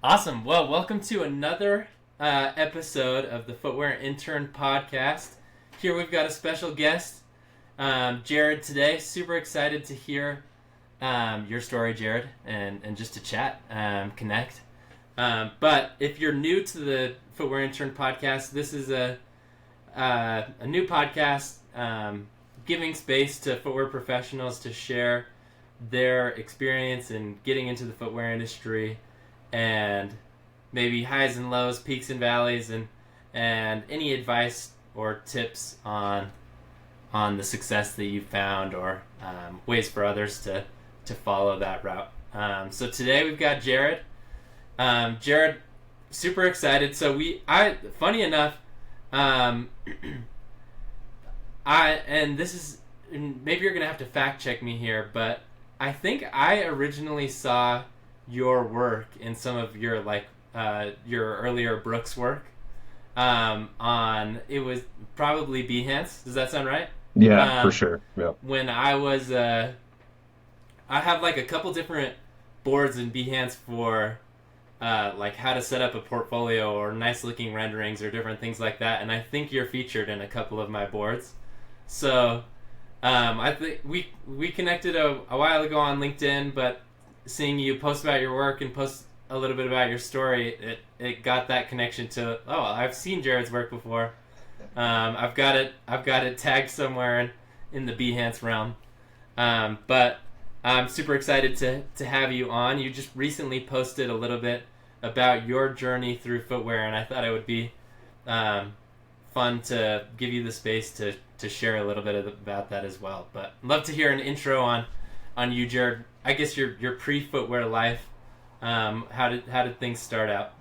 Awesome. Well, welcome to another episode of the Footwear Intern podcast. Here we've got a special guest, Jared, today. Super excited to hear your story, Jared, and just to chat, connect. But if you're new to the Footwear Intern podcast, this is a new podcast giving space to footwear professionals to share their experience in getting into the footwear industry and maybe highs and lows, peaks and valleys, and any advice or tips on the success that you found or ways for others to follow that route. So today we've got Jared. Jared, super excited. So funny enough, and this is, maybe you're gonna have to fact check me here, but I think I originally saw your work in some of your your earlier Brooks work it was probably Behance. Does that sound right? Yeah, for sure. Yeah. When I was I have like a couple different boards in Behance for like how to set up a portfolio or nice looking renderings or different things like that, and I think you're featured in a couple of my boards. So I think we connected a while ago on LinkedIn, but seeing you post about your work and post a little bit about your story, it got that connection to, oh, I've seen Jared's work before. I've got it tagged somewhere in the Behance realm. But I'm super excited to have you on. You just recently posted a little bit about your journey through footwear, and I thought it would be fun to give you the space to share a little bit about that as well. But I'd love to hear an intro on you, Jared. I guess your pre-footwear life. How did things start out?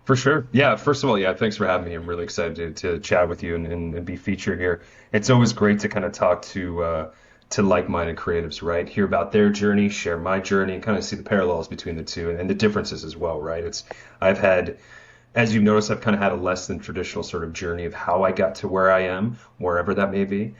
For sure. Yeah, first of all, yeah, thanks for having me. I'm really excited to chat with you and be featured here. It's always great to kind of talk to like-minded creatives, right? Hear about their journey, share my journey, and kind of see the parallels between the two and the differences as well, right? I've had, as you've noticed, I've kind of had a less than traditional sort of journey of how I got to where I am, wherever that may be.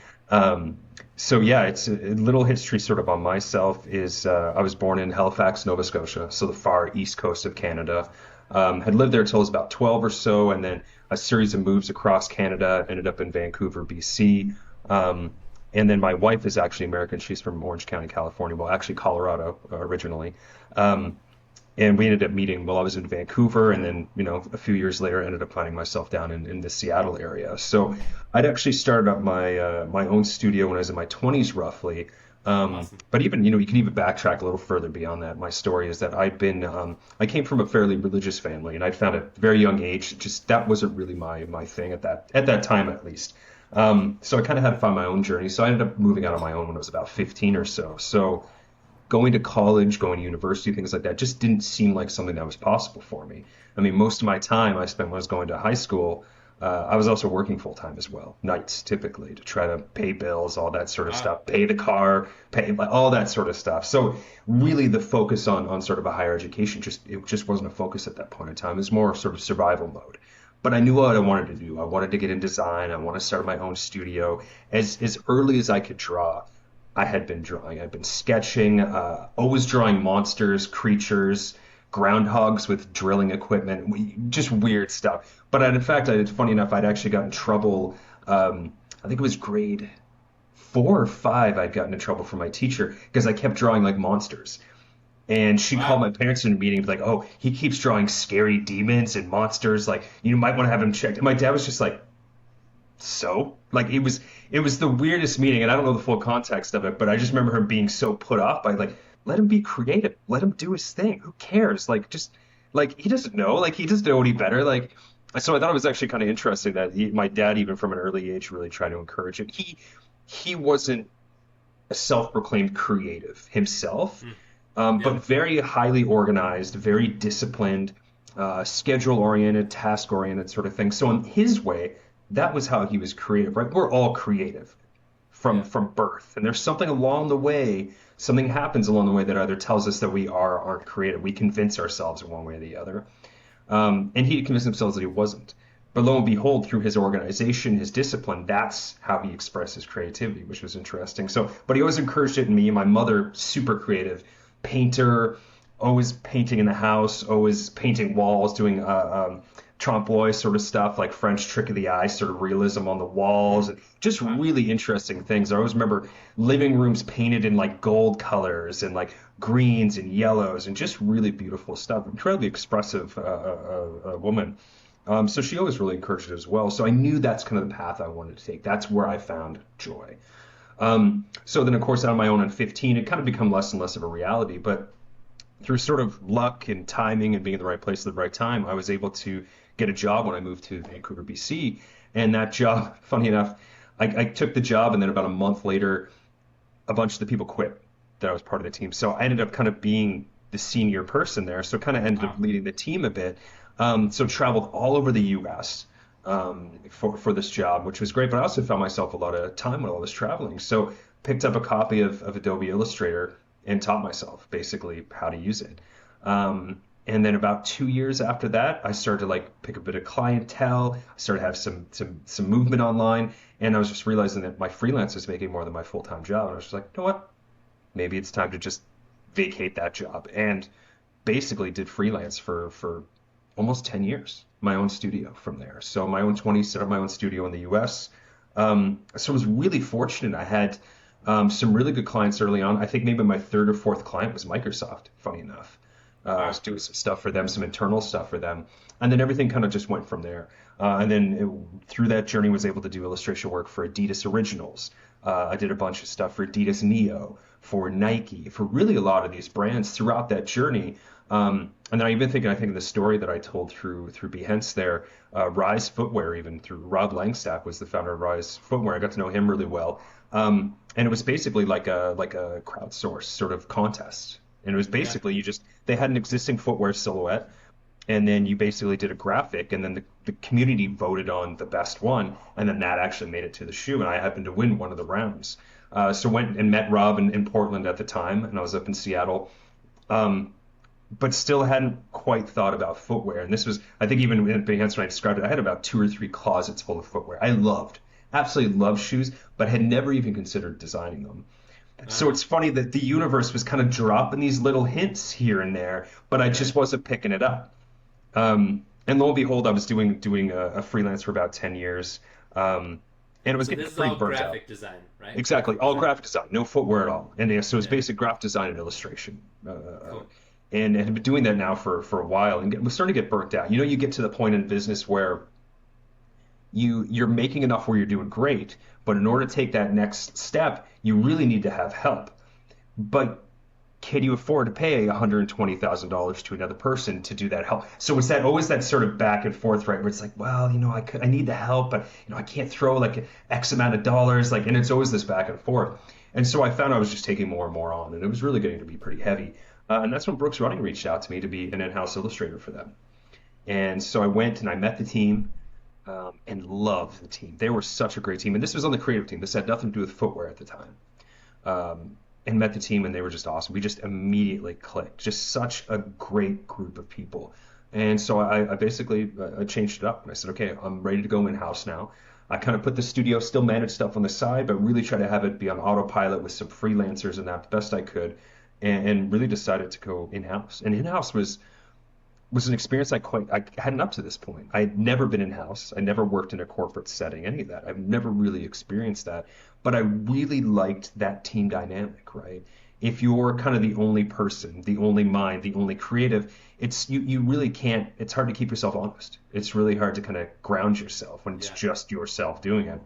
So yeah, it's a little history sort of on myself is I was born in Halifax, Nova Scotia, so the far east coast of Canada. Had lived there till I was about 12 or so, and then a series of moves across Canada, ended up in Vancouver, BC. And then my wife is actually American. She's from Orange County, California. Well, actually Colorado originally. And we ended up meeting while I was in Vancouver, and then, a few years later, I ended up finding myself down in the Seattle area. So I'd actually started up my own studio when I was in my 20s, roughly. Awesome. But even, you can even backtrack a little further beyond that. My story is that I came from a fairly religious family, and I'd found at a very young age, just that wasn't really my thing at that time, at least. So I kind of had to find my own journey. So I ended up moving out on my own when I was about 15 or so. So going to college, going to university, things like that just didn't seem like something that was possible for me. I mean, most of my time I spent when I was going to high school, I was also working full time as well, nights typically, to try to pay bills, all that sort of Wow. stuff, pay the car, pay like all that sort of stuff. So really the focus on sort of a higher education, it just wasn't a focus at that point in time. It was more sort of survival mode. But I knew what I wanted to do. I wanted to get in design. I wanted to start my own studio. As early as I could draw, I had been drawing. I'd been sketching, always drawing monsters, creatures, groundhogs with drilling equipment, just weird stuff. But in fact, funny enough, I'd actually got in trouble. I think it was grade 4 or 5. I'd gotten in trouble from my teacher because I kept drawing like monsters. And she called Wow. my parents in a meeting, like, "Oh, he keeps drawing scary demons and monsters. Like, you might want to have him checked." And my dad was just like, "So?" Like it was the weirdest meeting, and I don't know the full context of it, but I just remember him being so put off by, like, let him be creative, let him do his thing. Who cares? Like, just like he doesn't know any better. Like, so I thought it was actually kind of interesting that my dad, even from an early age, really tried to encourage it. He wasn't a self-proclaimed creative himself, Mm. Yep. but very highly organized, very disciplined, schedule-oriented, task-oriented sort of thing. So in his way, that was how he was creative, right? We're all creative from Yeah. from birth, and there's something along the way, something happens along the way that either tells us that we are or aren't creative. We convince ourselves in one way or the other. And he convinced himself that he wasn't. But lo and behold, through his organization, his discipline, that's how he expressed his creativity, which was interesting. So, but he always encouraged it in me. My mother, super creative, painter, always painting in the house, always painting walls, doing trompe l'oeil sort of stuff, like French trick of the eye sort of realism on the walls, and just Wow. really interesting things. I always remember living rooms painted in like gold colors and like greens and yellows and just really beautiful stuff. Incredibly expressive woman. So she always really encouraged it as well. So I knew that's kind of the path I wanted to take. That's where I found joy. So then, of course, on my own at 15, it kind of become less and less of a reality. But through sort of luck and timing and being in the right place at the right time, I was able to get a job when I moved to Vancouver, BC. And that job, funny enough, I took the job, and then about a month later, a bunch of the people quit that I was part of the team. So I ended up kind of being the senior person there. So kind of ended up Wow. leading the team a bit. So traveled all over the U.S. For this job, which was great. But I also found myself a lot of time when I was traveling. So picked up a copy of Adobe Illustrator and taught myself basically how to use it. And then about 2 years after that, I started to like pick a bit of clientele. I started to have some movement online, and I was just realizing that my freelance was making more than my full time job. And I was just like, you know what? Maybe it's time to just vacate that job. And basically did freelance for almost 10 years, my own studio from there. So my own 20, set up my own studio in the US. So I was really fortunate. I had some really good clients early on. I think maybe my third or fourth client was Microsoft, funny enough. I was Wow. doing some stuff for them, some internal stuff for them. And then everything kind of just went from there. And then through that journey, was able to do illustration work for Adidas Originals. I did a bunch of stuff for Adidas Neo, for Nike, for really a lot of these brands throughout that journey. And then I think of the story that I told through Behance there, Rise Footwear, even through Rob Langstaff was the founder of Rise Footwear. I got to know him really well. And it was basically like a crowdsourced sort of contest. And it was Yeah. basically they had an existing footwear silhouette, and then you basically did a graphic, and then the community voted on the best one, and then that actually made it to the shoe, and I happened to win one of the rounds. So went and met Rob in Portland at the time, and I was up in Seattle. Um, but still hadn't quite thought about footwear. And this was, I think, even in Behance when I described it, I had about two or three closets full of footwear. Absolutely loved shoes, but had never even considered designing them. So Uh, it's funny that the universe was kind of dropping these little hints here and there, but I right. just wasn't picking it up. And lo and behold, I was doing a freelance for about 10 years, and it was So getting this is pretty all burnt out. graphic design, right? Exactly, Graphic all design. graphic design, no footwear at all. And yeah, so it's Yeah. basic graphic design and illustration. Cool. And had been doing that now for a while, and was starting to get burnt out. You know, you get to the point in business where you're making enough where you're doing great, but in order to take that next step, you really need to have help. But can you afford to pay $120,000 to another person to do that help? So it's that always that sort of back and forth, right? Where it's like, well, I need the help, but I can't throw like X amount of dollars, like, and it's always this back and forth. And so I found I was just taking more and more on, and it was really getting to be pretty heavy. And that's when Brooks Running reached out to me to be an in-house illustrator for them. And so I went and I met the team, and loved the team. They were such a great team, and this was on the creative team. This had nothing to do with footwear at the time. And met the team, and they were just awesome. We just immediately clicked. Just such a great group of people. And so I basically changed it up, and I said, okay, I'm ready to go in house now. I kind of put the studio, still manage stuff on the side, but really try to have it be on autopilot with some freelancers and that the best I could, and really decided to go in house. And in house was an experience I hadn't up to this point. I had never been in house. I never worked in a corporate setting, any of that. I've never really experienced that. But I really liked that team dynamic, right? If you're kind of the only person, the only mind, the only creative, you really can't, it's hard to keep yourself honest. It's really hard to kind of ground yourself when it's Yeah. just yourself doing it.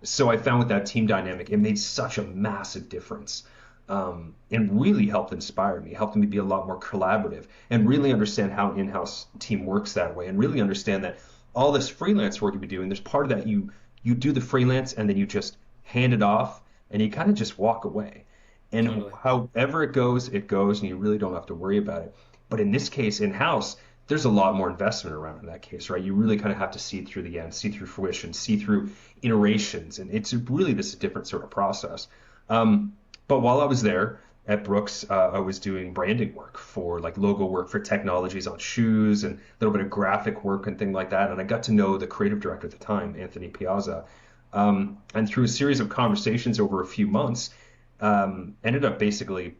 So I found with that team dynamic, it made such a massive difference, and really helped inspire me, helped me be a lot more collaborative, and really understand how in-house team works that way, and really understand that all this freelance work you'll be doing, there's part of that you do the freelance and then you just hand it off and you kind of just walk away. And Totally. however it goes, and you really don't have to worry about it. But in this case, in-house, there's a lot more investment around in that case, right? You really kind of have to see through the end, see through fruition, see through iterations, and it's really just a different sort of process. But while I was there at Brooks, I was doing branding work for like logo work for technologies on shoes and a little bit of graphic work and things like that. And I got to know the creative director at the time, Anthony Piazza. And through a series of conversations over a few months, ended up basically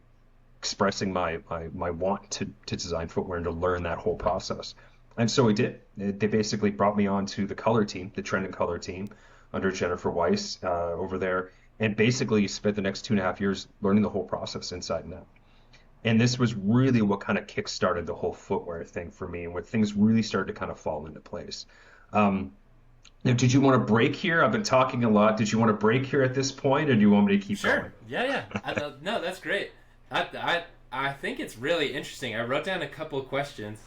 expressing my want to design footwear and to learn that whole process. And so I did. They basically brought me on to the color team, the trend and color team, under Jennifer Weiss over there, and basically spent the next 2.5 years learning the whole process inside and out. And this was really what kind of kick-started the whole footwear thing for me, and where things really started to kind of fall into place. Um, Now, did you want to break here? I've been talking a lot. Did you want to break here at this point, or do you want me to keep Sure. going? Yeah, yeah. No, that's great. I think it's really interesting. I wrote down a couple of questions,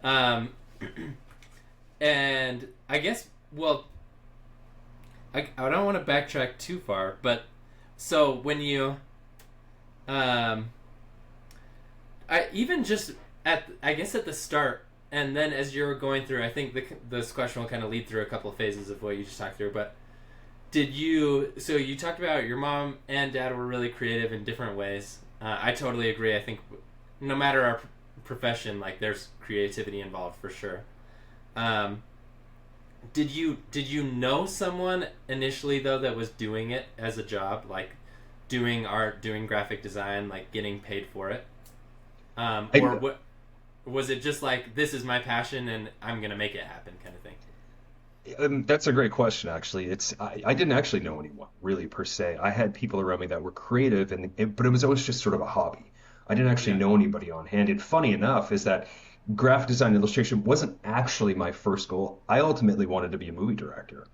um, and I guess I don't want to backtrack too far, but so when you um, I even just at I guess at the start, and then as you're going through, I think this question will kind of lead through a couple of phases of what you just talked through. But so you talked about your mom and dad were really creative in different ways. I totally agree. I think no matter our profession, like there's creativity involved for sure. Um, did you know someone initially though that was doing it as a job, like doing art, doing graphic design, like getting paid for it? Or I, what was it just like this is my passion and I'm gonna make it happen kind of thing? that's a great question, actually. I didn't actually know anyone really per se. I had people around me that were creative, but it was always just sort of a hobby. I didn't actually Yeah. know anybody on hand. And funny enough is that graphic design and illustration wasn't actually my first goal. I ultimately wanted to be a movie director.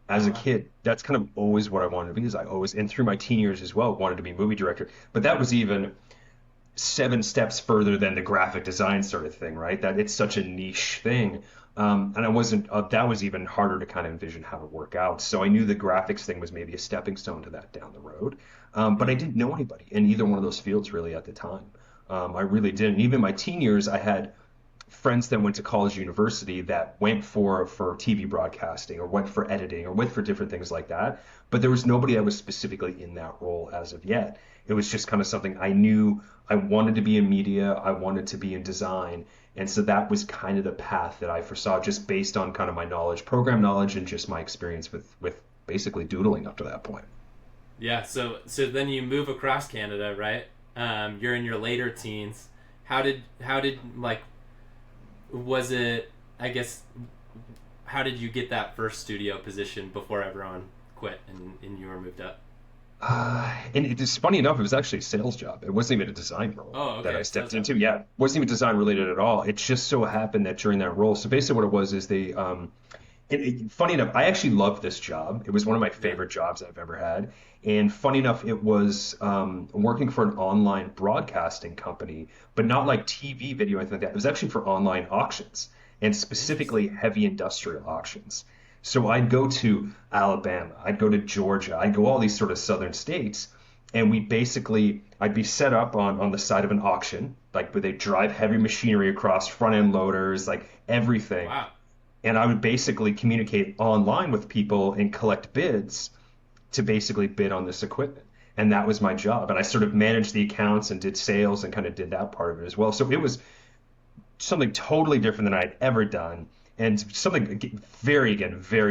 As Oh a wow. kid, that's kind of always what I wanted to be. Is I always, and through my teen years as well, wanted to be a movie director. But that was even 7 steps further than the graphic design sort of thing, right? That it's such a niche thing. And I wasn't, that was even harder to kind of envision how to work out. So I knew the graphics thing was maybe a stepping stone to that down the road. But I Mm. didn't know anybody in either one of those fields really at the time. I really didn't. Even my teen years, I had friends that went to college, university that went for TV broadcasting or went for editing or went for different things like that. But there was nobody that was specifically in that role as of yet. It was just kind of something I knew I wanted to be in media, I wanted to be in design. And so that was kind of the path that I foresaw just based on kind of my knowledge, program knowledge, and just my experience with basically doodling up to that point. Yeah. So then you move across Canada, right? You're in your later teens. How did like was it? I guess how did you get that first studio position before everyone quit and you were moved up? And it is funny enough, it was actually a sales job. It wasn't even a design role Oh, that I okay. So stepped so into. Yeah, it wasn't even design related at all. It just so happened that during that role, so basically what it was is funny enough, I actually loved this job. It was one of my yeah. favorite jobs I've ever had. And funny enough, it was working for an online broadcasting company, but not like TV, video, or anything like that. It was actually for online auctions and specifically Interesting. heavy industrial auctions. So I'd go to Alabama, I'd go to Georgia, I'd go all these sort of southern states, and I'd be set up on the side of an auction, like where they drive heavy machinery across, front end loaders, like everything, Wow. and I would basically communicate online with people and collect bids to basically bid on this equipment. And that was my job. And I sort of managed the accounts and did sales and kind of did that part of it as well. So it was something totally different than I'd ever done. And something again, very,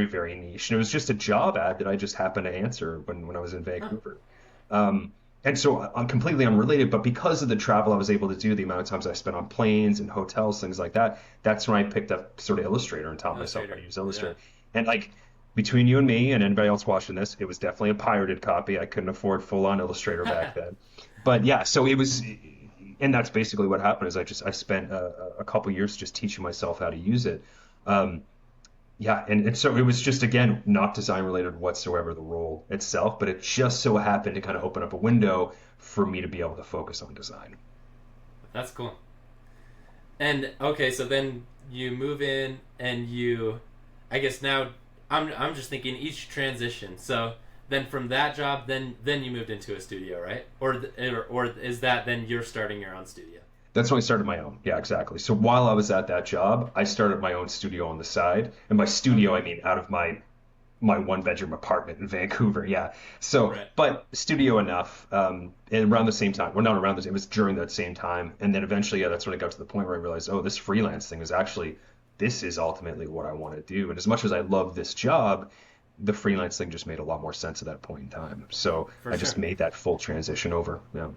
very niche. And it was just a job ad that I just happened to answer when I was in Huh. Vancouver. And so I'm completely unrelated, but because of the travel I was able to do, the amount of times I spent on planes and hotels, things like that, that's when I picked up sort of Illustrator and taught myself how to Illustrator. use Yeah. Illustrator. And like between you and me and anybody else watching this, it was definitely a pirated copy. I couldn't afford full-on Illustrator back then. But yeah, so it was, and that's basically what happened is I spent a couple years just teaching myself how to use it. Um, yeah, and so it was just again not design related whatsoever, the role itself, but it just so happened to kind of open up a window for me to be able to focus on design. That's cool. And okay, so then you move in and I guess now I'm just thinking each transition. So then from that job, then you moved into a studio, right? Or is that then you're starting your own studio? That's when I started my own. Yeah, exactly. So while I was at that job, I started my own studio on the side. And by studio, Okay. I mean out of my one bedroom apartment in Vancouver. Yeah. So, Right. but studio enough. And around the same time, well, not around the same, it was during that same time. And then eventually, yeah, that's when I got to the point where I realized, oh, this freelance thing is actually, this is ultimately what I want to do. And as much as I love this job, the freelance thing just made a lot more sense at that point in time. So For I just sure. made that full transition over. Yeah.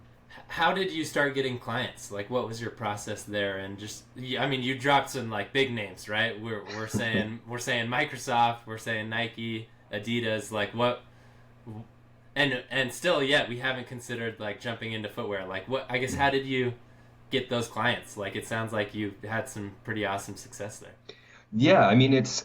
How did you start getting clients? Like, what was your process there? And just, I mean, you dropped some like big names, right? We're saying Microsoft, we're saying Nike, Adidas. Like, what? And still, yet we haven't considered like jumping into footwear. Like, what? I guess how did you get those clients? Like, it sounds like you had some pretty awesome success there. Yeah, I mean it's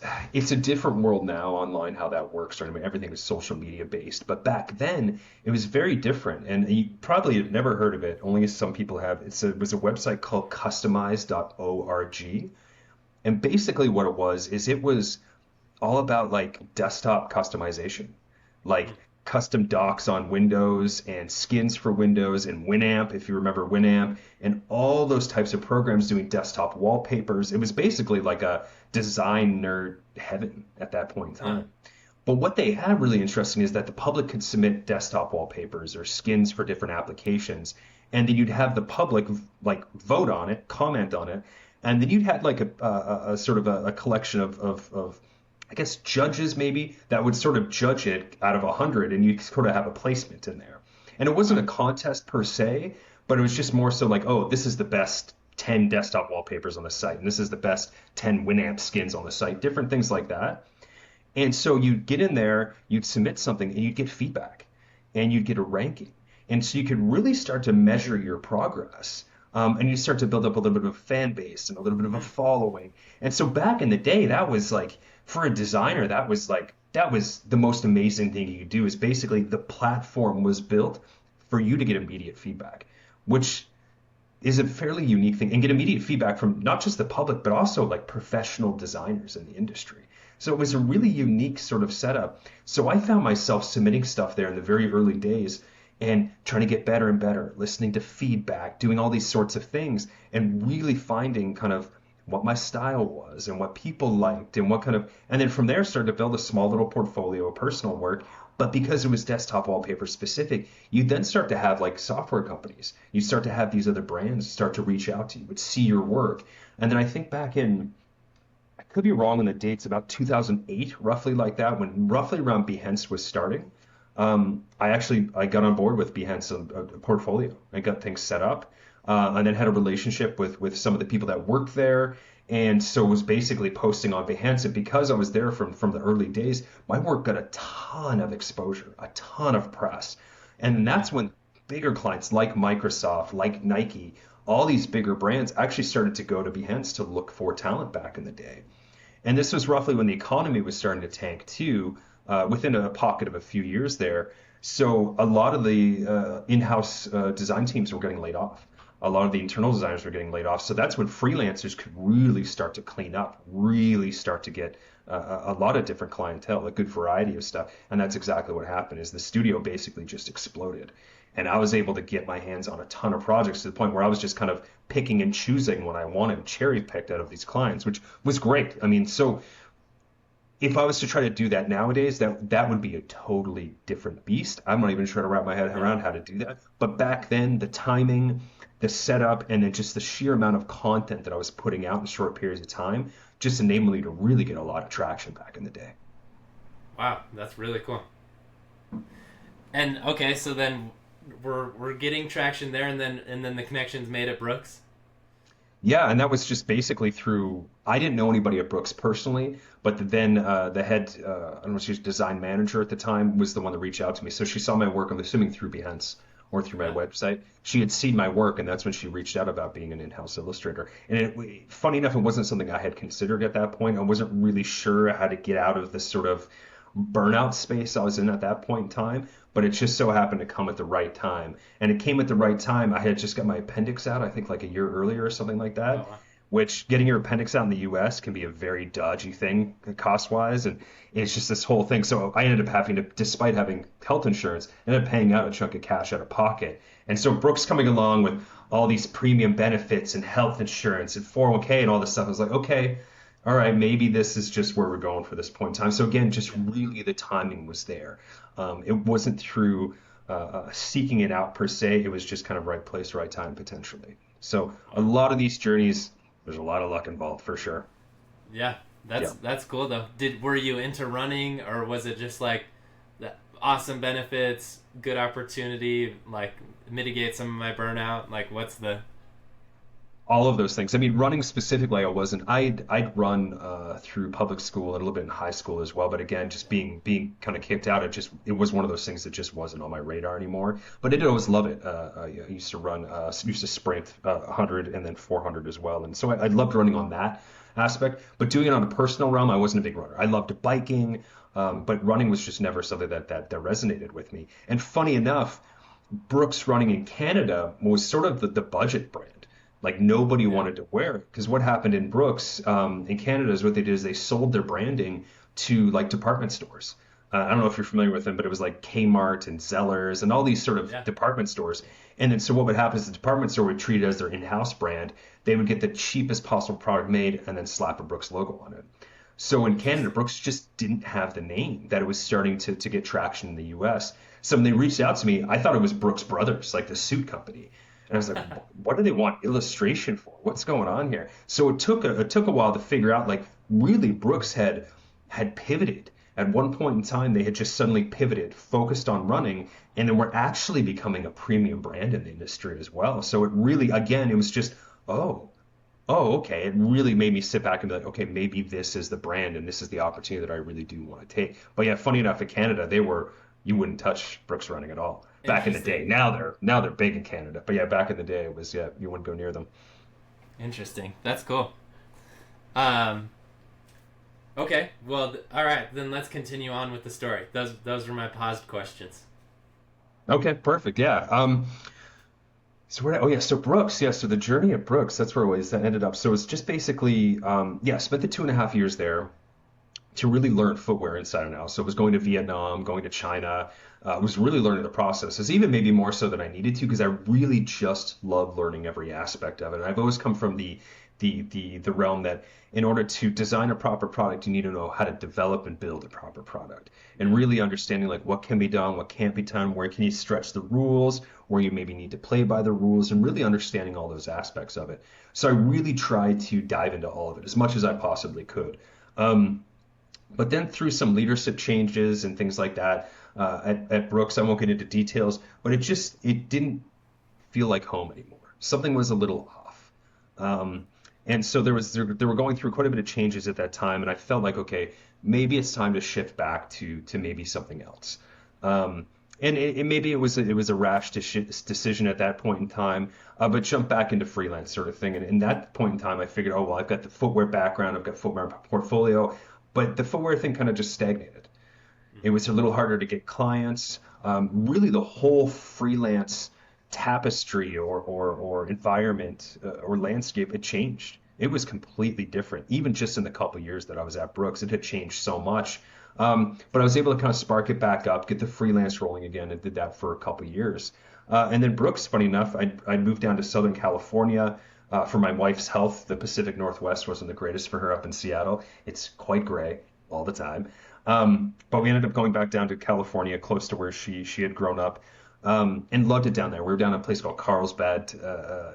a different world now online how that works. Right? I mean everything is social media based, but back then it was very different. And you probably have never heard of it. Only some people have. It was a website called customize.org. And basically what it was is it was all about like desktop customization, like custom docks on Windows and skins for Windows and Winamp, if you remember Winamp, and all those types of programs doing desktop wallpapers. It was basically like a design nerd heaven at that point in Uh, time. But what they had really interesting is that the public could submit desktop wallpapers or skins for different applications, and then you'd have the public like vote on it, comment on it, and then you'd had like a sort of a collection of I guess judges maybe that would sort of judge it out of 100, and you sort of have a placement in there. And it wasn't uh, a contest per se, but it was just more so like, oh, this is the best 10 desktop wallpapers on the site, and this is the best 10 Winamp skins on the site, different things like that. And so you'd get in there, you'd submit something, and you'd get feedback, and you'd get a ranking. And so you could really start to measure your progress. And you start to build up a little bit of a fan base and a little bit of a following. And so back in the day, that was like, for a designer, that was the most amazing thing you could do is basically the platform was built for you to get immediate feedback, which is a fairly unique thing and get immediate feedback from not just the public, but also like professional designers in the industry. So it was a really unique sort of setup. So I found myself submitting stuff there in the very early days and trying to get better and better, listening to feedback, doing all these sorts of things, and really finding kind of what my style was and what people liked and what kind of, and then from there started to build a small little portfolio of personal work. But because it was desktop wallpaper specific, you then start to have like software companies. You start to have these other brands start to reach out to you, would see your work. And then I think back in, I could be wrong on the dates, about 2008, roughly like that, when roughly around Behance was starting. I got on board with Behance a portfolio. I got things set up, and then had a relationship with some of the people that worked there, and so was basically posting on Behance. And because I was there from the early days, my work got a ton of exposure, a ton of press, and that's when bigger clients like Microsoft, like Nike, all these bigger brands actually started to go to Behance to look for talent back in the day. And this was roughly when the economy was starting to tank too, within a pocket of a few years there. So a lot of the in-house design teams were getting laid off. A lot of the internal designers were getting laid off. So that's when freelancers could really start to clean up, really start to get a lot of different clientele, a good variety of stuff. And that's exactly what happened is the studio basically just exploded. And I was able to get my hands on a ton of projects to the point where I was just kind of picking and choosing what I wanted, cherry picked out of these clients, which was great. I mean, so if I was to try to do that nowadays, that would be a totally different beast. I'm not even trying to wrap my head yeah. around how to do that. But back then, the timing, the setup, and then just the sheer amount of content that I was putting out in short periods of time just enabled me to really get a lot of traction back in the day. Wow, that's really cool. And okay, so then we're getting traction there, and then the connections made at Brooks. Yeah, and that was just basically through. I didn't know anybody at Brooks personally, but then the head, I don't know, she was design manager at the time, was the one that reached out to me. So she saw my work, I'm assuming through Behance or through my Yeah, website. She had seen my work, and that's when she reached out about being an in-house illustrator. And funny enough, it wasn't something I had considered at that point. I wasn't really sure how to get out of this sort of burnout space I was in at that point in time, but it just so happened to come at the right time. And it came at the right time. I had just got my appendix out, I think like a year earlier or something like oh that, wow. which getting your appendix out in the US can be a very dodgy thing cost wise. And it's just this whole thing. So I ended up having to, despite having health insurance, ended up paying out a chunk of cash out of pocket. And so Brooks coming along with all these premium benefits and health insurance and 401k and all this stuff, I was like, okay, all right, maybe this is just where we're going for this point in time. So again, just Yeah. really the timing was there. It wasn't through seeking it out per se. It was just kind of right place, right time potentially. So a Wow. lot of these journeys, there's a lot of luck involved for sure. Yeah, Yeah. that's cool though. Were you into running, or was it just like that? awesome benefits, good opportunity, like mitigate some of my burnout? Like, what's the All of those things. I mean, running specifically, I wasn't. I'd run through public school and a little bit in high school as well. But again, just being kind of kicked out, it was one of those things that just wasn't on my radar anymore. But I did always love it. I used to run, used to sprint 100 and then 400 as well, and so I loved running on that aspect. But doing it on a personal realm, I wasn't a big runner. I loved biking, but running was just never something that resonated with me. And funny enough, Brooks running in Canada was sort of the budget brand. Like nobody yeah wanted to wear it because what happened in Brooks in Canada is what they did is they sold their branding to like department stores. I don't know if you're familiar with them, but it was like Kmart and Zellers and all these sort of yeah department stores. And then so what would happen is the department store would treat it as their in-house brand. They would get the cheapest possible product made and then slap a Brooks logo on it. So in Canada, Interesting. Brooks just didn't have the name that it was starting to get traction in the US. So when they reached out to me, I thought it was Brooks Brothers, like the suit company. And I was like, what do they want illustration for? What's going on here? So it took a while to figure out like really Brooks had pivoted. At one point in time, they had just suddenly pivoted, focused on running, and then were actually becoming a premium brand in the industry as well. So it really, again, it was just, oh, oh, okay. It really made me sit back and be like, okay, maybe this is the brand and this is the opportunity that I really do want to take. But yeah, funny enough, in Canada, you wouldn't touch Brooks Running at all back in the day. Interesting. Now they're big in Canada. But yeah, back in the day, it was, yeah, you wouldn't go near them. Interesting. That's cool. Um, okay. Well, all right. Then let's continue on with the story. Those were my paused questions. Okay, perfect. Yeah. So oh yeah, so Brooks, yeah, so the journey at Brooks, that's where it was that ended up. So it's just basically, yeah, spent the 2.5 years there to really learn footwear inside and out. So I was going to Vietnam, going to China, was really learning the processes, even maybe more so than I needed to, because I really just love learning every aspect of it. And I've always come from the realm that in order to design a proper product, you need to know how to develop and build a proper product, and Yeah. really understanding like what can be done, what can't be done, where can you stretch the rules, where you maybe need to play by the rules, and really understanding all those aspects of it. So I really tried to dive into all of it as much as I possibly could. Um, but then through some leadership changes and things like that at Brooks, I won't get into details, but it didn't feel like home anymore. Something was a little off. And so they were going through quite a bit of changes at that time, and I felt like okay, maybe it's time to shift back to maybe something else. And maybe it was a rash decision at that point in time, but jump back into freelance sort of thing. And in that point in time, I figured, oh well, I've got the footwear background, I've got footwear portfolio, but the footwear thing kind of just stagnated. It Hmm. was a little harder to get clients. Really, the whole freelance tapestry or environment or landscape had changed. It was completely different, even just in the couple years that I was at Brooks. It had changed so much. But I was able to kind of spark it back up, get the freelance rolling again, and did that for a couple years. And then Brooks, funny enough, I moved down to Southern California for my wife's health. The Pacific Northwest wasn't the greatest for her up in Seattle. It's quite gray all the time. But we ended up going back down to California, close to where she had grown up, and loved it down there. We were down in a place called Carlsbad,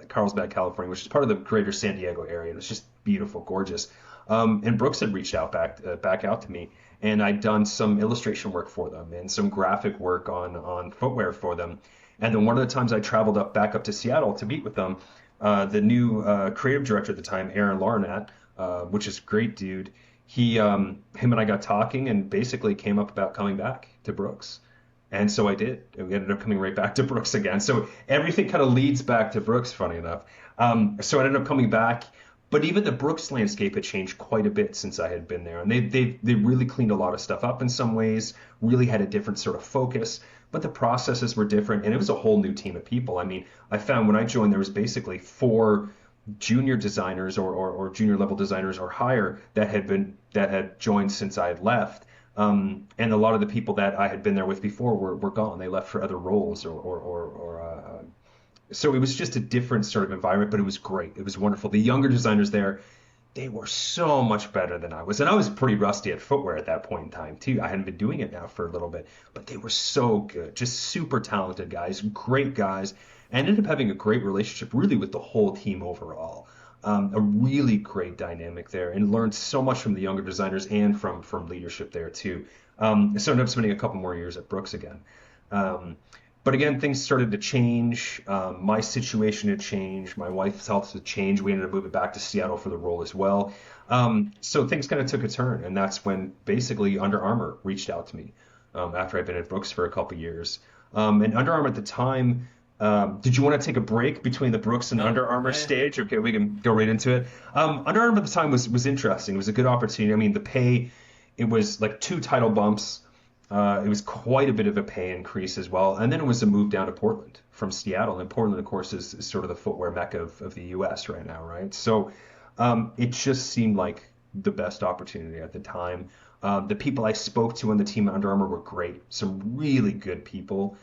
California, which is part of the greater San Diego area. And it's just beautiful, gorgeous. And Brooks had reached out back out to me, and I'd done some illustration work for them and some graphic work on footwear for them. And then one of the times I traveled back up to Seattle to meet with them, the new creative director at the time, Aaron Laurinat, which is a great dude. Him and I got talking and basically came up about coming back to Brooks. And so I did. And we ended up coming right back to Brooks again. So everything kind of leads back to Brooks, funny enough. So I ended up coming back. But even the Brooks landscape had changed quite a bit since I had been there. And they really cleaned a lot of stuff up in some ways, really had a different sort of focus. But the processes were different. And it was a whole new team of people. I mean, I found when I joined, there was basically four junior designers or junior level designers or higher that had joined since I had left. And a lot of the people that I had been there with before were gone. They left for other roles so it was just a different sort of environment, but it was great. It was wonderful. The younger designers there, they were so much better than I was. And I was pretty rusty at footwear at that point in time, too. I hadn't been doing it now for a little bit, but they were so good. Just super talented guys, great guys. I ended up having a great relationship really with the whole team overall. A really great dynamic there, and learned so much from the younger designers and from leadership there too. So I ended up spending a couple more years at Brooks again. Um, but again, things started to change. My situation had changed. My wife's health had changed. We ended up moving back to Seattle for the role as well. So things kind of took a turn, and that's when basically Under Armour reached out to me after I'd been at Brooks for a couple years. And Under Armour at the time, did you want to take a break between the Brooks and No, Under Armour yeah, yeah. stage? Okay, we can go right into it. Under Armour at the time was interesting. It was a good opportunity. I mean, the pay, it was like two title bumps. It was quite a bit of a pay increase as well. And then it was a move down to Portland from Seattle. And Portland, of course, is sort of the footwear mecca of the US right now, right? So it just seemed like the best opportunity at the time. The people I spoke to on the team at Under Armour were great, some really good people.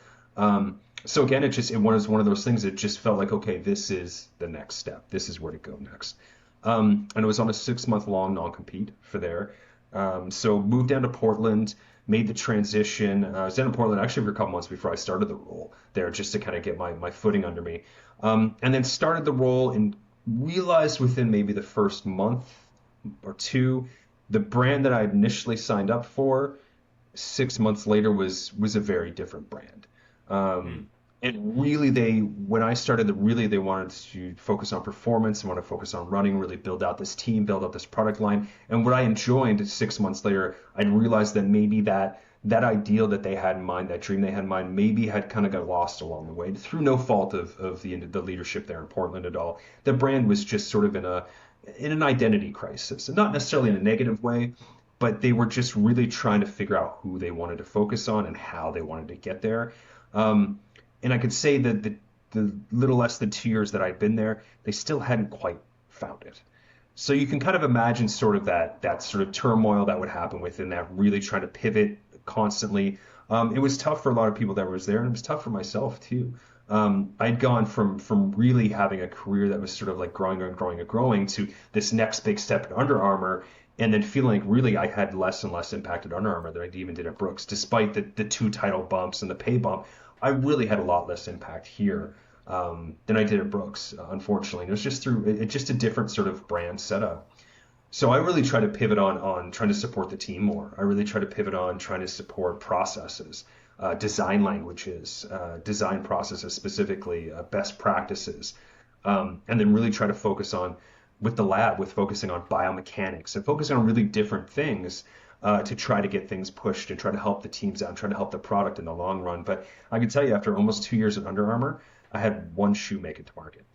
So again, it was one of those things that just felt like, okay, this is the next step. This is where to go next. And it was on a 6 month long non-compete for there. So moved down to Portland, made the transition. I was down in Portland actually for a couple months before I started the role there, just to kind of get my footing under me. And then started the role and realized within maybe the first month or two, the brand that I initially signed up for 6 months later was a very different brand. Mm. Um, and really, when I started, really they wanted to focus on performance and want to focus on running, really build out this team, build out this product line. And what I enjoyed 6 months later, I realized that maybe that ideal that they had in mind, that dream they had in mind, maybe had kind of got lost along the way through no fault of the leadership there in Portland at all. The brand was just sort of in an identity crisis, and not necessarily in Yeah. a negative way, but they were just really trying to figure out who they wanted to focus on and how they wanted to get there. Um, and I could say that the little less than 2 years that I'd been there, they still hadn't quite found it. So you can kind of imagine sort of that sort of turmoil that would happen within that, really trying to pivot constantly. It was tough for a lot of people that was there, and it was tough for myself too. I'd gone from really having a career that was sort of like growing and growing and growing to this next big step at Under Armour, and then feeling like really I had less and less impact at Under Armour than I even did at Brooks, despite the two title bumps and the pay bump. I really had a lot less impact here than I did at Brooks, unfortunately. And it was just just a different sort of brand setup. So I really try to pivot on trying to support the team more. I really try to pivot on trying to support processes, design languages, design processes specifically, best practices, and then really try to focus on with the lab, with focusing on biomechanics and focusing on really different things to try to get things pushed and try to help the teams out and try to help the product in the long run. But I can tell you, after almost 2 years at Under Armour, I had one shoe make it to market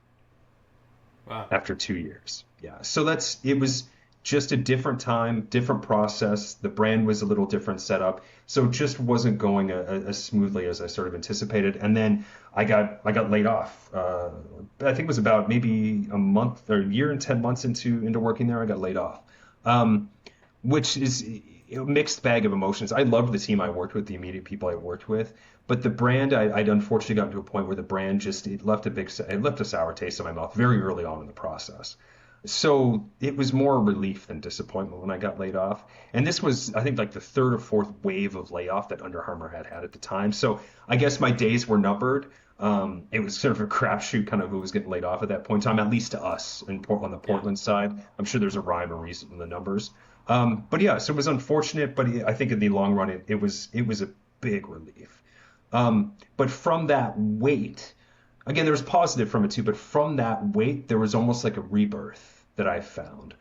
Wow. after 2 years. Yeah. So it was just a different time, different process. The brand was a little different setup. So it just wasn't going as smoothly as I sort of anticipated. And then I got laid off. I think it was about maybe a month or a year and 10 months into working there, I got laid off. Which is a mixed bag of emotions. I loved the team I worked with, the immediate people I worked with, but the brand, I'd unfortunately gotten to a point where the brand just it left a sour taste in my mouth very early on in the process. So it was more relief than disappointment when I got laid off. And this was, I think, like the third or fourth wave of layoff that Under Armour had at the time. So I guess my days were numbered. It was sort of a crapshoot kind of who was getting laid off at that point in time, at least to us on the Yeah. Portland side. I'm sure there's a rhyme or reason in the numbers. But yeah, so it was unfortunate, but I think in the long run, it was a big relief. But from that weight, again, there was positive from it too, but from that weight, there was almost like a rebirth that I found.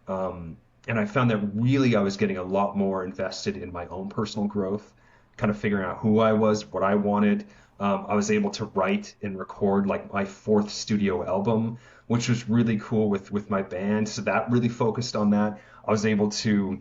And I found that really I was getting a lot more invested in my own personal growth, kind of figuring out who I was, what I wanted. I was able to write and record like my fourth studio album, which was really cool with my band. So that really focused on that. I was able to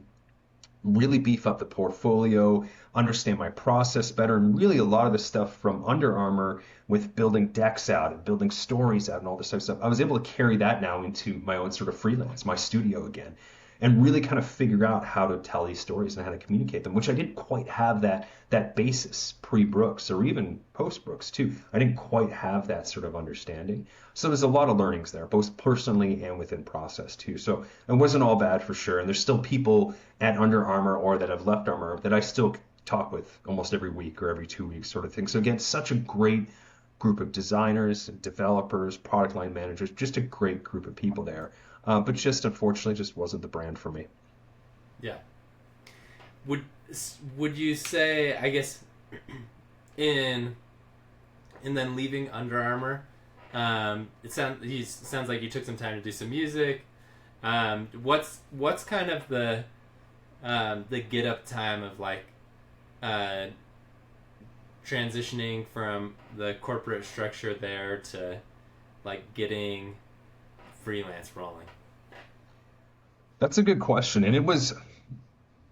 really beef up the portfolio, understand my process better, and really a lot of the stuff from Under Armour with building decks out and building stories out and all this type of stuff. I was able to carry that now into my own sort of freelance, my studio again, and really kind of figure out how to tell these stories and how to communicate them, which I didn't quite have that basis pre-Brooks or even post-Brooks too. I didn't quite have that sort of understanding. So there's a lot of learnings there, both personally and within process too. So it wasn't all bad for sure. And there's still people at Under Armour or that have left Armour that I still talk with almost every week or every 2 weeks sort of thing. So again, such a great group of designers, developers, product line managers, just a great group of people there. But just unfortunately, just wasn't the brand for me. Yeah. Would would you say, I guess, in and then leaving Under Armour, sounds like you took some time to do some music. What's kind of the get up time of like uh, transitioning from the corporate structure there to like getting freelance rolling? That's a good question. And it was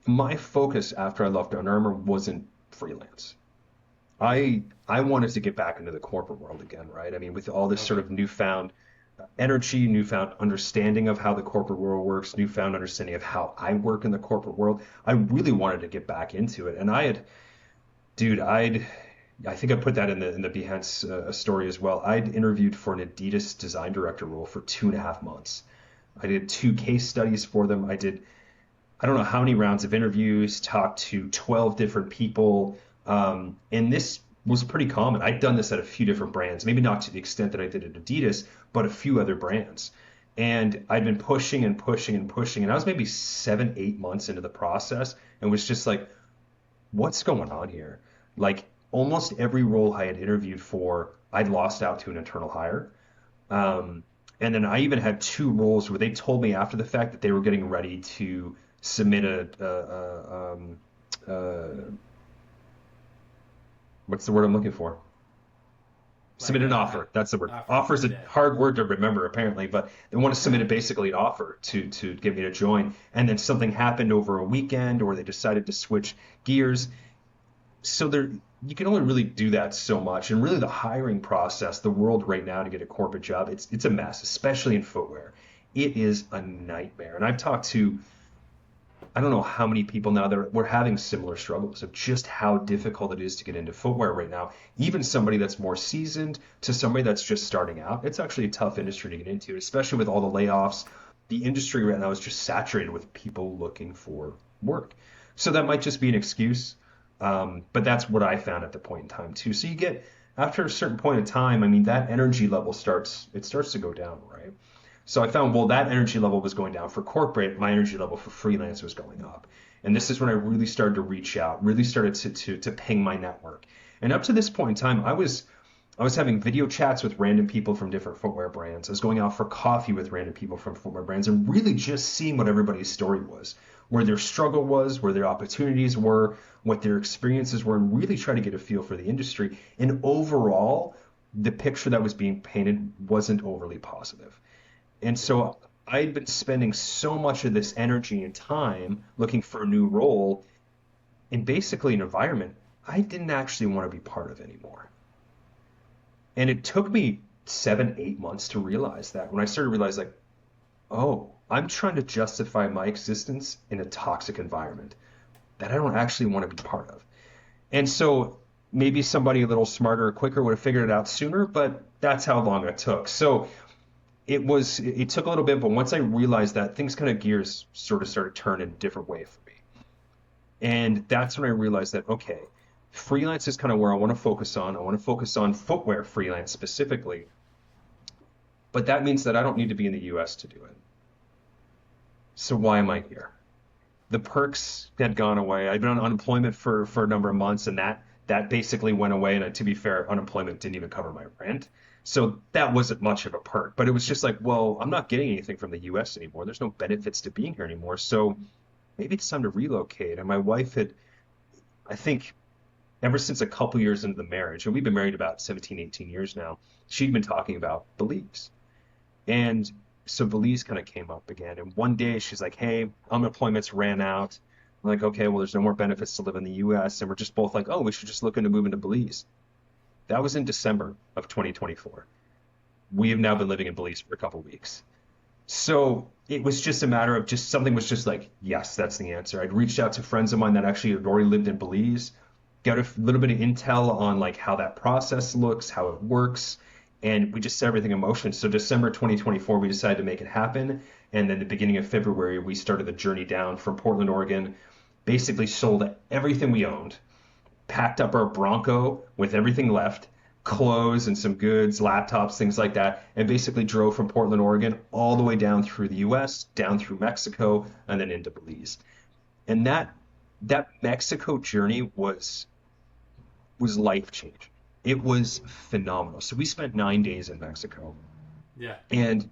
my focus after I left Under Armour wasn't freelance. I wanted to get back into the corporate world again, right? I mean, with all this sort Okay. of newfound energy, newfound understanding of how the corporate world works, newfound understanding of how I work in the corporate world, I really wanted to get back into it. And dude, I think I put that in the Behance story as well. I'd interviewed for an Adidas design director role for 2.5 months. I did 2 case studies for them. I don't know how many rounds of interviews, talked to 12 different people. And this was pretty common. I'd done this at a few different brands, maybe not to the extent that I did at Adidas, but a few other brands. And I'd been pushing and pushing and pushing. And I was maybe 7, 8 months into the process and was just like, what's going on here? Like almost every role I had interviewed for, I'd lost out to an internal hire. Um, and then I even had 2 roles where they told me after the fact that they were getting ready to submit uh, what's the word I'm looking for? Like Submit an offer. That's the word. offer. Offer is a Yeah. hard word to remember apparently, but they want to submit it basically an offer to get me to join. And then something happened over a weekend, or they decided to switch gears. So there, you can only really do that so much. And really, the hiring process, the world right now to get a corporate job, it's a mess, especially in footwear. It is a nightmare. And I've talked to I don't know how many people now that we're having similar struggles of just how difficult it is to get into footwear right now. Even somebody that's more seasoned to somebody that's just starting out, it's actually a tough industry to get into, especially with all the layoffs. The industry right now is just saturated with people looking for work. So that might just be an excuse, but that's what I found at the point in time too. So you get after a certain point in time, I mean, that energy level starts to go down, right? So I found, well, that energy level was going down for corporate. My energy level for freelance was going up. And this is when I really started to reach out, really started to ping my network. And up to this point in time, I was having video chats with random people from different footwear brands. I was going out for coffee with random people from footwear brands and really just seeing what everybody's story was, where their struggle was, where their opportunities were, what their experiences were, and really try to get a feel for the industry. And overall, the picture that was being painted wasn't overly positive. And so I'd been spending so much of this energy and time looking for a new role in basically an environment I didn't actually want to be part of anymore. And it took me 7, 8 months to realize that when I started to realize like, oh, I'm trying to justify my existence in a toxic environment that I don't actually want to be part of. And so maybe somebody a little smarter or quicker would have figured it out sooner, but that's how long it took. So it took a little bit, but once I realized that, things kind of gears sort of started turning a different way for me. And that's when I realized that, okay, freelance is kind of where I want to focus on. I want to focus on footwear freelance specifically, but that means that I don't need to be in the US to do it. So why am I here? The perks had gone away. I'd been on unemployment for a number of months, and that basically went away. And to be fair, unemployment didn't even cover my rent, so that wasn't much of a perk. But it was just like, well, I'm not getting anything from the U.S. anymore. There's no benefits to being here anymore. So maybe it's time to relocate. And my wife had, I think, ever since a couple years into the marriage, and we've been married about 17, 18 years now, she'd been talking about Belize. And so Belize kind of came up again. And one day she's like, hey, unemployment's ran out. I'm like, okay, well, there's no more benefits to live in the US. And we're just both like, oh, we should just look into moving to Belize. That was in December of 2024. We have now been living in Belize for a couple of weeks. So it was just a matter of just something was just like, yes, that's the answer. I'd reached out to friends of mine that actually had already lived in Belize, got a little bit of intel on like how that process looks, how it works, and we just set everything in motion. So December 2024, we decided to make it happen. And then the beginning of February, we started the journey down from Portland, Oregon, basically sold everything we owned, packed up our Bronco with everything left, clothes and some goods, laptops, things like that, and basically drove from Portland, Oregon, all the way down through the U.S., down through Mexico, and then into Belize. And that Mexico journey was life changing. It was phenomenal. So we spent 9 days in Mexico, Yeah. and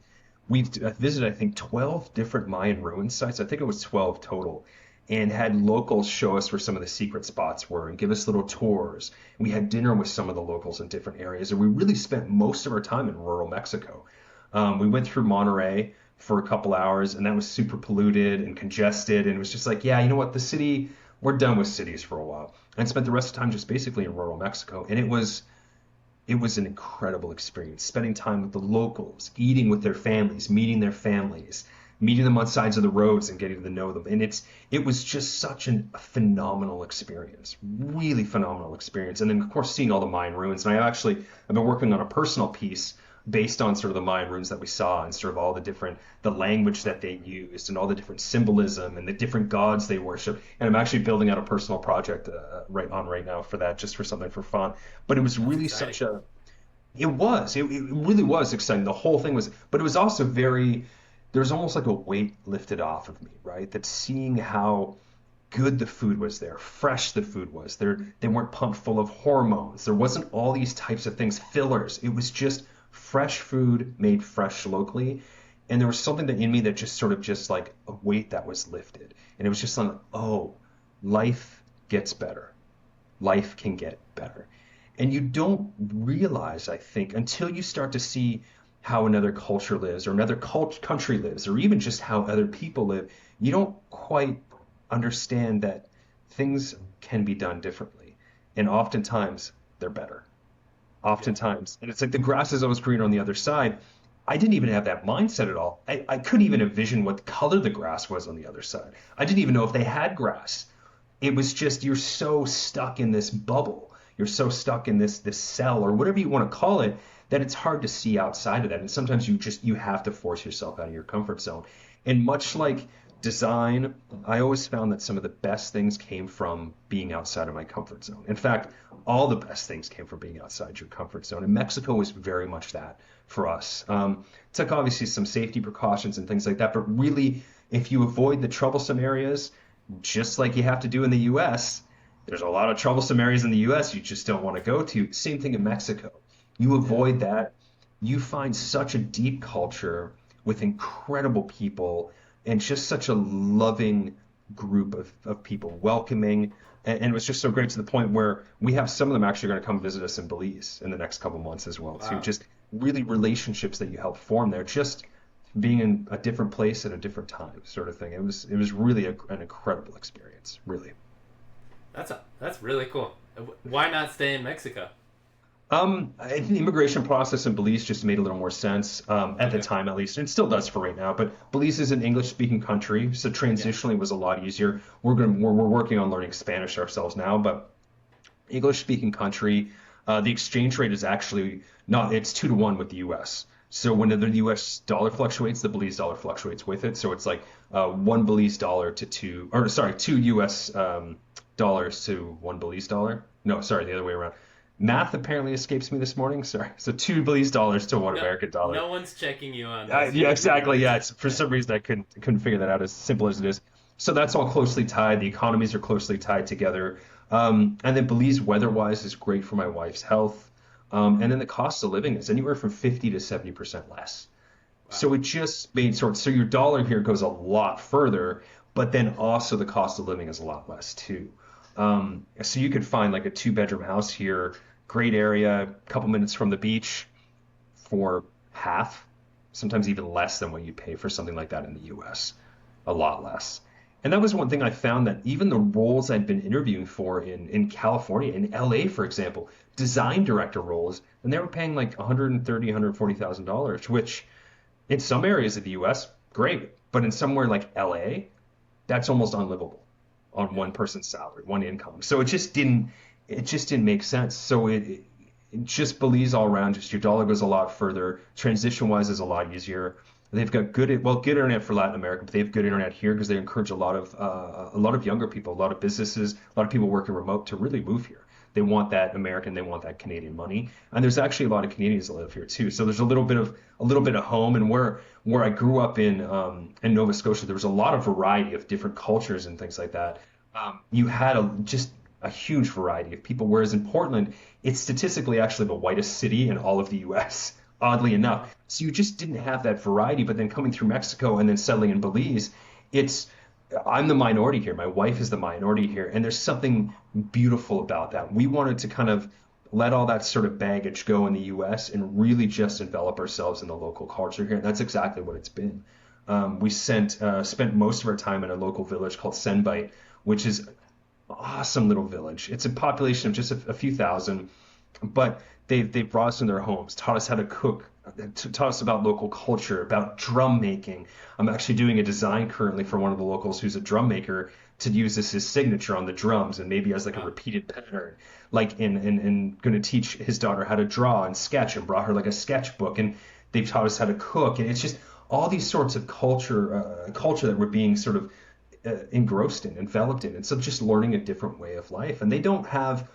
we visited, I think, 12 different Mayan ruin sites. I think it was 12 total, and had locals show us where some of the secret spots were and give us little tours. We had dinner with some of the locals in different areas, and we really spent most of our time in rural Mexico. We went through Monterrey for a couple hours, and that was super polluted and congested. And it was just like, yeah, you know what? The city, we're done with cities for a while. And spent the rest of the time just basically in rural Mexico. And it was an incredible experience, spending time with the locals, eating with their families, meeting them on sides of the roads and getting to know them. And it was just such a phenomenal experience, really phenomenal experience. And then, of course, seeing all the Mayan ruins. And I've been working on a personal piece based on sort of the Mayan ruins that we saw and sort of all the language that they used and all the different symbolism and the different gods they worship. And I'm actually building out a personal project right now for that, just for something for fun. But it was That's really exciting. it really was exciting. The whole thing was, but it was also there was almost like a weight lifted off of me, right? That seeing how good the food was there, fresh the food was. They weren't pumped full of hormones. There wasn't all these types of things, fillers. It was just fresh food made fresh locally. And there was something that in me that just sort of just like a weight that was lifted. And it was just like, oh, life gets better. Life can get better. And you don't realize, I think, until you start to see how another culture lives or another country lives, or even just how other people live, you don't quite understand that things can be done differently. And oftentimes they're better. Yeah. Oftentimes. And it's like the grass is always greener on the other side. I didn't even have that mindset at all. I couldn't even envision what color the grass was on the other side. I didn't even know if they had grass. It was just you're so stuck in this bubble. You're so stuck in this cell or whatever you want to call it that it's hard to see outside of that. And sometimes you have to force yourself out of your comfort zone. And much like design, I always found that some of the best things came from being outside of my comfort zone. In fact, all the best things came from being outside your comfort zone. And Mexico was very much that for us. Took obviously some safety precautions and things like that, but really, if you avoid the troublesome areas, just like you have to do in the US, there's a lot of troublesome areas in the US you just don't want to go to. Same thing in Mexico. You Yeah. avoid that, you find such a deep culture with incredible people and just such a loving group of people, welcoming. And it was just so great to the point where we have some of them actually going to come visit us in Belize in the next couple months as well, too. Wow. Just really relationships that you help form there, just being in a different place at a different time, sort of thing. It was really an incredible experience, really. That's really cool. Why not stay in Mexico? I think the immigration process in Belize just made a little more sense at the Okay. time, at least. And it still does for right now. But Belize is an English-speaking country, so Yeah. transitionally was a lot easier. We're working on learning Spanish ourselves now, but English-speaking country, the exchange rate is actually not. It's 2 to 1 with the U.S. So when the U.S. dollar fluctuates, the Belize dollar fluctuates with it. So it's like one Belize dollar to two, or sorry, two U.S. Dollars to one Belize dollar. No, sorry, the other way around. Math apparently escapes me this morning. Sorry. So two Belize dollars to one No, American dollar. no one's checking you on this. Yeah, exactly. It's Yeah, for some reason I couldn't figure that out as simple as it is. So that's all closely tied. The economies are closely tied together. And then Belize weather-wise is great for my wife's health. And then the cost of living is anywhere from 50 to 70% less. wow. So it just made so your dollar here goes a lot further, but then also the cost of living is a lot less too. So you could find like a two-bedroom house here, great area, a couple minutes from the beach for half, sometimes even less than what you pay for something like that in the US. A lot less. And that was one thing I found that even the roles I'd been interviewing for in California, in LA, for example, design director roles, and they were paying like 130, $140,000, which in some areas of the US, great. But in somewhere like LA, that's almost unlivable on Yeah. one person's salary, one income. So it just didn't make sense. So it just Belize all around, just your dollar goes a lot further. Transition wise is a lot easier. They've got good internet for Latin America, but they have good internet here because they encourage a lot of younger people, a lot of businesses, a lot of people working remote to really move here. They want that American, they want that Canadian money. And there's actually a lot of Canadians that live here too. So there's a little bit of home. And where I grew up in Nova Scotia, there was a lot of variety of different cultures and things like that. You had just a huge variety of people. Whereas in Portland, it's statistically actually the whitest city in all of the U.S. Oddly enough, so you just didn't have that variety. But then coming through Mexico and then settling in Belize, it's I'm the minority here. My wife is the minority here, and there's something beautiful about that. We wanted to kind of let all that sort of baggage go in the U.S. and really just envelop ourselves in the local culture here. And that's exactly what it's been. Spent most of our time in a local village called Senbite, which is an awesome little village. It's a population of just a few thousand, but they've brought us in their homes, taught us how to cook, taught us about local culture, about drum making. I'm actually doing a design currently for one of the locals who's a drum maker to use as his signature on the drums and maybe as like a repeated pattern. Like in going to teach his daughter how to draw and sketch and brought her like a sketchbook, and they've taught us how to cook. And it's just all these sorts of culture that we're being sort of engrossed in, enveloped in. And so just learning a different way of life. And they don't have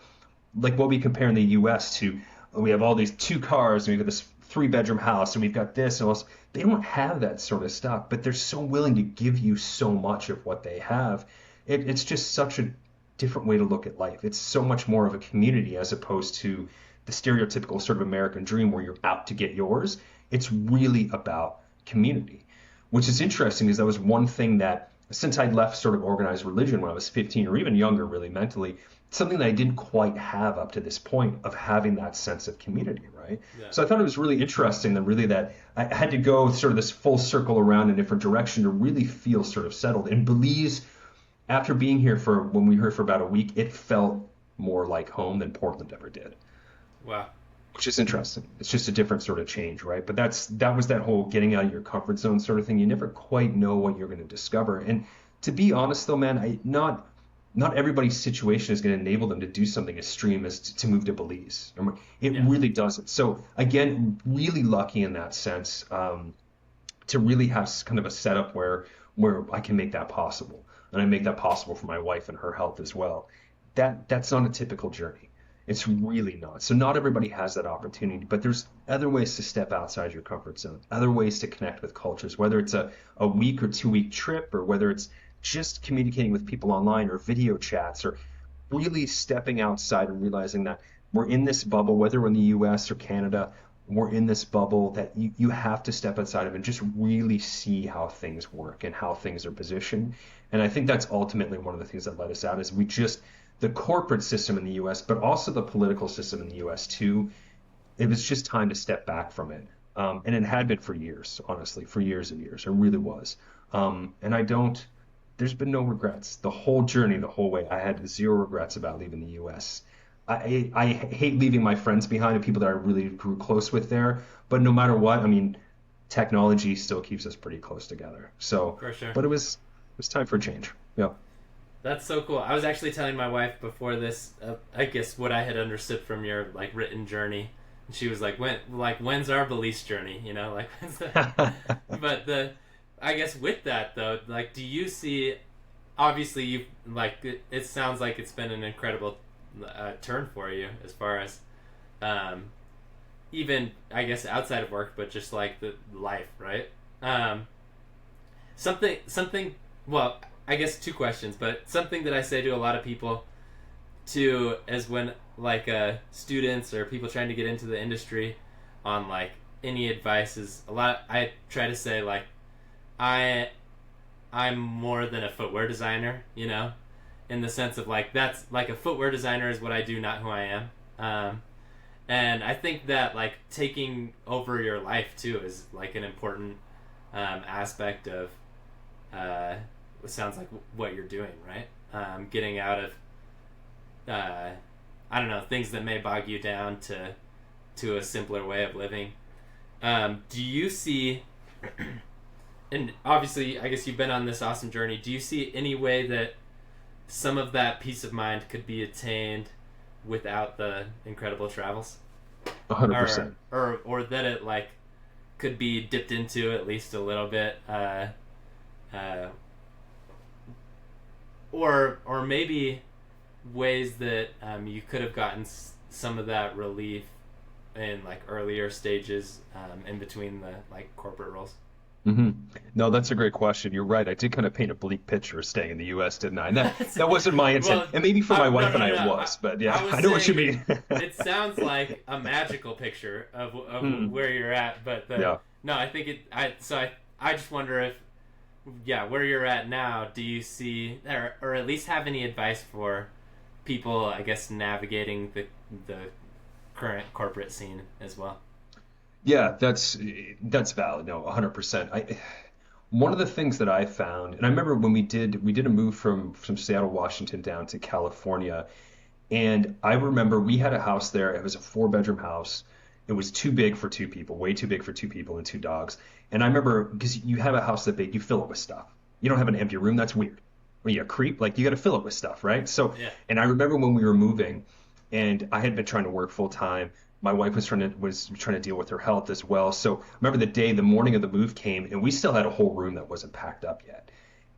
like what we compare in the US to, we have all these two cars and we've got this three-bedroom house and we've got this and all this. They don't have that sort of stuff, but they're so willing to give you so much of what they have. It's just such a different way to look at life. It's so much more of a community as opposed to the stereotypical sort of American dream where you're out to get yours. It's really about community, which is interesting because that was one thing that since I'd left sort of organized religion when I was 15 or even younger, really mentally, something that I didn't quite have up to this point of having that sense of community, right? Yeah. So I thought it was really interesting that really that I had to go sort of this full circle around in a different direction to really feel sort of settled. And Belize, after being here when we were here for about a week, it felt more like home than Portland ever did. Wow. Which is interesting. It's just a different sort of change, right? But that was that whole getting out of your comfort zone sort of thing. You never quite know what you're going to discover. And to be honest, though, man, not everybody's situation is going to enable them to do something as extreme as to move to Belize. It really doesn't. So again, really lucky in that sense to really have kind of a setup where I can make that possible, and I make that possible for my wife and her health as well. That's not a typical journey. It's really not. So not everybody has that opportunity, but there's other ways to step outside your comfort zone, other ways to connect with cultures, whether it's a week or 2 week trip, or whether it's just communicating with people online or video chats, or really stepping outside and realizing that we're in this bubble, whether we're in the US or Canada, we're in this bubble that you have to step outside of and just really see how things work and how things are positioned. And I think that's ultimately one of the things that let us out is the corporate system in the US, but also the political system in the US too, it was just time to step back from it. And it had been for years, honestly, for years and years. It really was. And there's been no regrets. The whole journey, the whole way, I had zero regrets about leaving the US. I hate leaving my friends behind and people that I really grew close with there. But no matter what, I mean, technology still keeps us pretty close together. So, For sure. but it was time for a change. Yeah. That's so cool. I was actually telling my wife before this, I guess what I had understood from your like written journey, and she was like, when's our Belize journey? You know, like, when's the... But I guess with that though, like, do you see? Obviously, you like it sounds like it's been an incredible turn for you as far as, even I guess outside of work, but just like the life, right? Something. Well, I guess two questions, but something that I say to a lot of people too is when like students or people trying to get into the industry on like any advice is I try to say like I'm more than a footwear designer, you know, in the sense of like that's like a footwear designer is what I do, not who I am. And I think that like taking over your life too is like an important aspect of it sounds like what you're doing, right? Getting out of I don't know, things that may bog you down to a simpler way of living. Do you see, and obviously I guess you've been on this awesome journey, do you see any way that some of that peace of mind could be attained without the incredible travels? 100%. Or that it like could be dipped into at least a little bit, or maybe ways that you could have gotten some of that relief in like earlier stages in between the like corporate roles? hmm No, that's a great question. You're right. I did kind of paint a bleak picture of staying in the U.S., didn't I? And that wasn't my intent. Well, And maybe for my no, wife and no, I no. it was, but I yeah, was I know what you saying mean. it sounds like a magical picture of Mm, where you're at, but yeah. no, I think it. I just wonder if yeah, where you're at now, do you see or at least have any advice for people, I guess, navigating the current corporate scene as well? Yeah, that's valid. No, 100%. One of the things that I found, and I remember when we did a move from Seattle, Washington down to California, and I remember we had a house there. It was a four-bedroom house. It was too big for two people, way too big for two people and two dogs. And I remember because you have a house that big, you fill it with stuff. You don't have an empty room. That's weird. When you a creep, like you got to fill it with stuff, right? So, Yeah. and I remember when we were moving, and I had been trying to work full time. My wife was trying to deal with her health as well. So, I remember the morning of the move came, and we still had a whole room that wasn't packed up yet.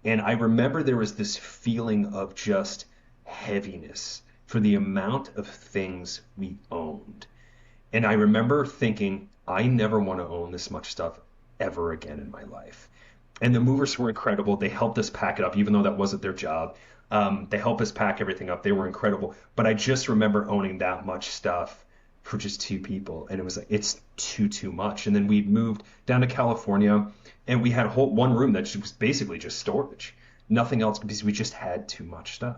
And I remember there was this feeling of just heaviness for the amount of things we owned. And I remember thinking, I never want to own this much stuff ever again in my life. And the movers were incredible. They helped us pack it up, even though that wasn't their job. They helped us pack everything up. They were incredible. But I just remember owning that much stuff for just two people. And it was like, it's too much. And then we moved down to California and we had one room that was basically just storage. Nothing else because we just had too much stuff.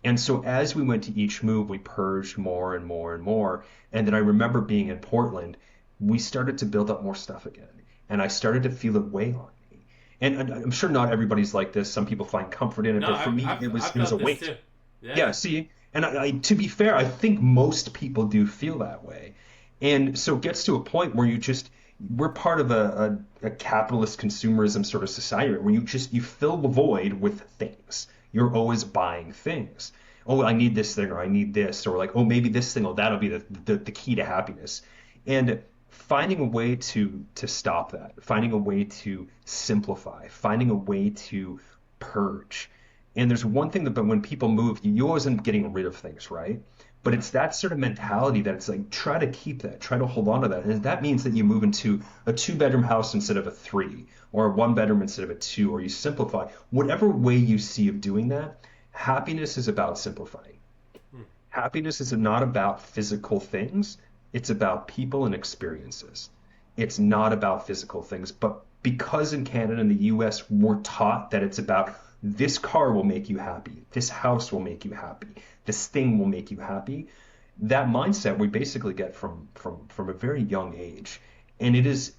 And so as we went to each move, we purged more and more and more. And then I remember being in Portland, we started to build up more stuff again. And I started to feel it weigh on me. And I'm sure not everybody's like this. Some people find comfort in it, No, but for me, I've it was a felt this weight. too. Yeah. Yeah, see, and to be fair, I think most people do feel that way. And so it gets to a point where we're part of a capitalist consumerism sort of society where you fill the void with things. You're always buying things. Oh, I need this thing or I need this or like, oh, maybe this thing, oh, that'll be the key to happiness. And finding a way to stop that, finding a way to simplify, finding a way to purge. And there's one thing that, but when people move, you always end up getting rid of things, right? But it's that sort of mentality that it's like, try to keep that, try to hold on to that. And that means that you move into a two-bedroom house instead of a three, or a one-bedroom instead of a two, or you simplify. Whatever way you see of doing that, happiness is about simplifying. Hmm. Happiness is not about physical things, it's about people and experiences. It's not about physical things. But because in Canada and the US, we're taught that it's about this car will make you happy, this house will make you happy, this thing will make you happy. That mindset we basically get from a very young age. And it is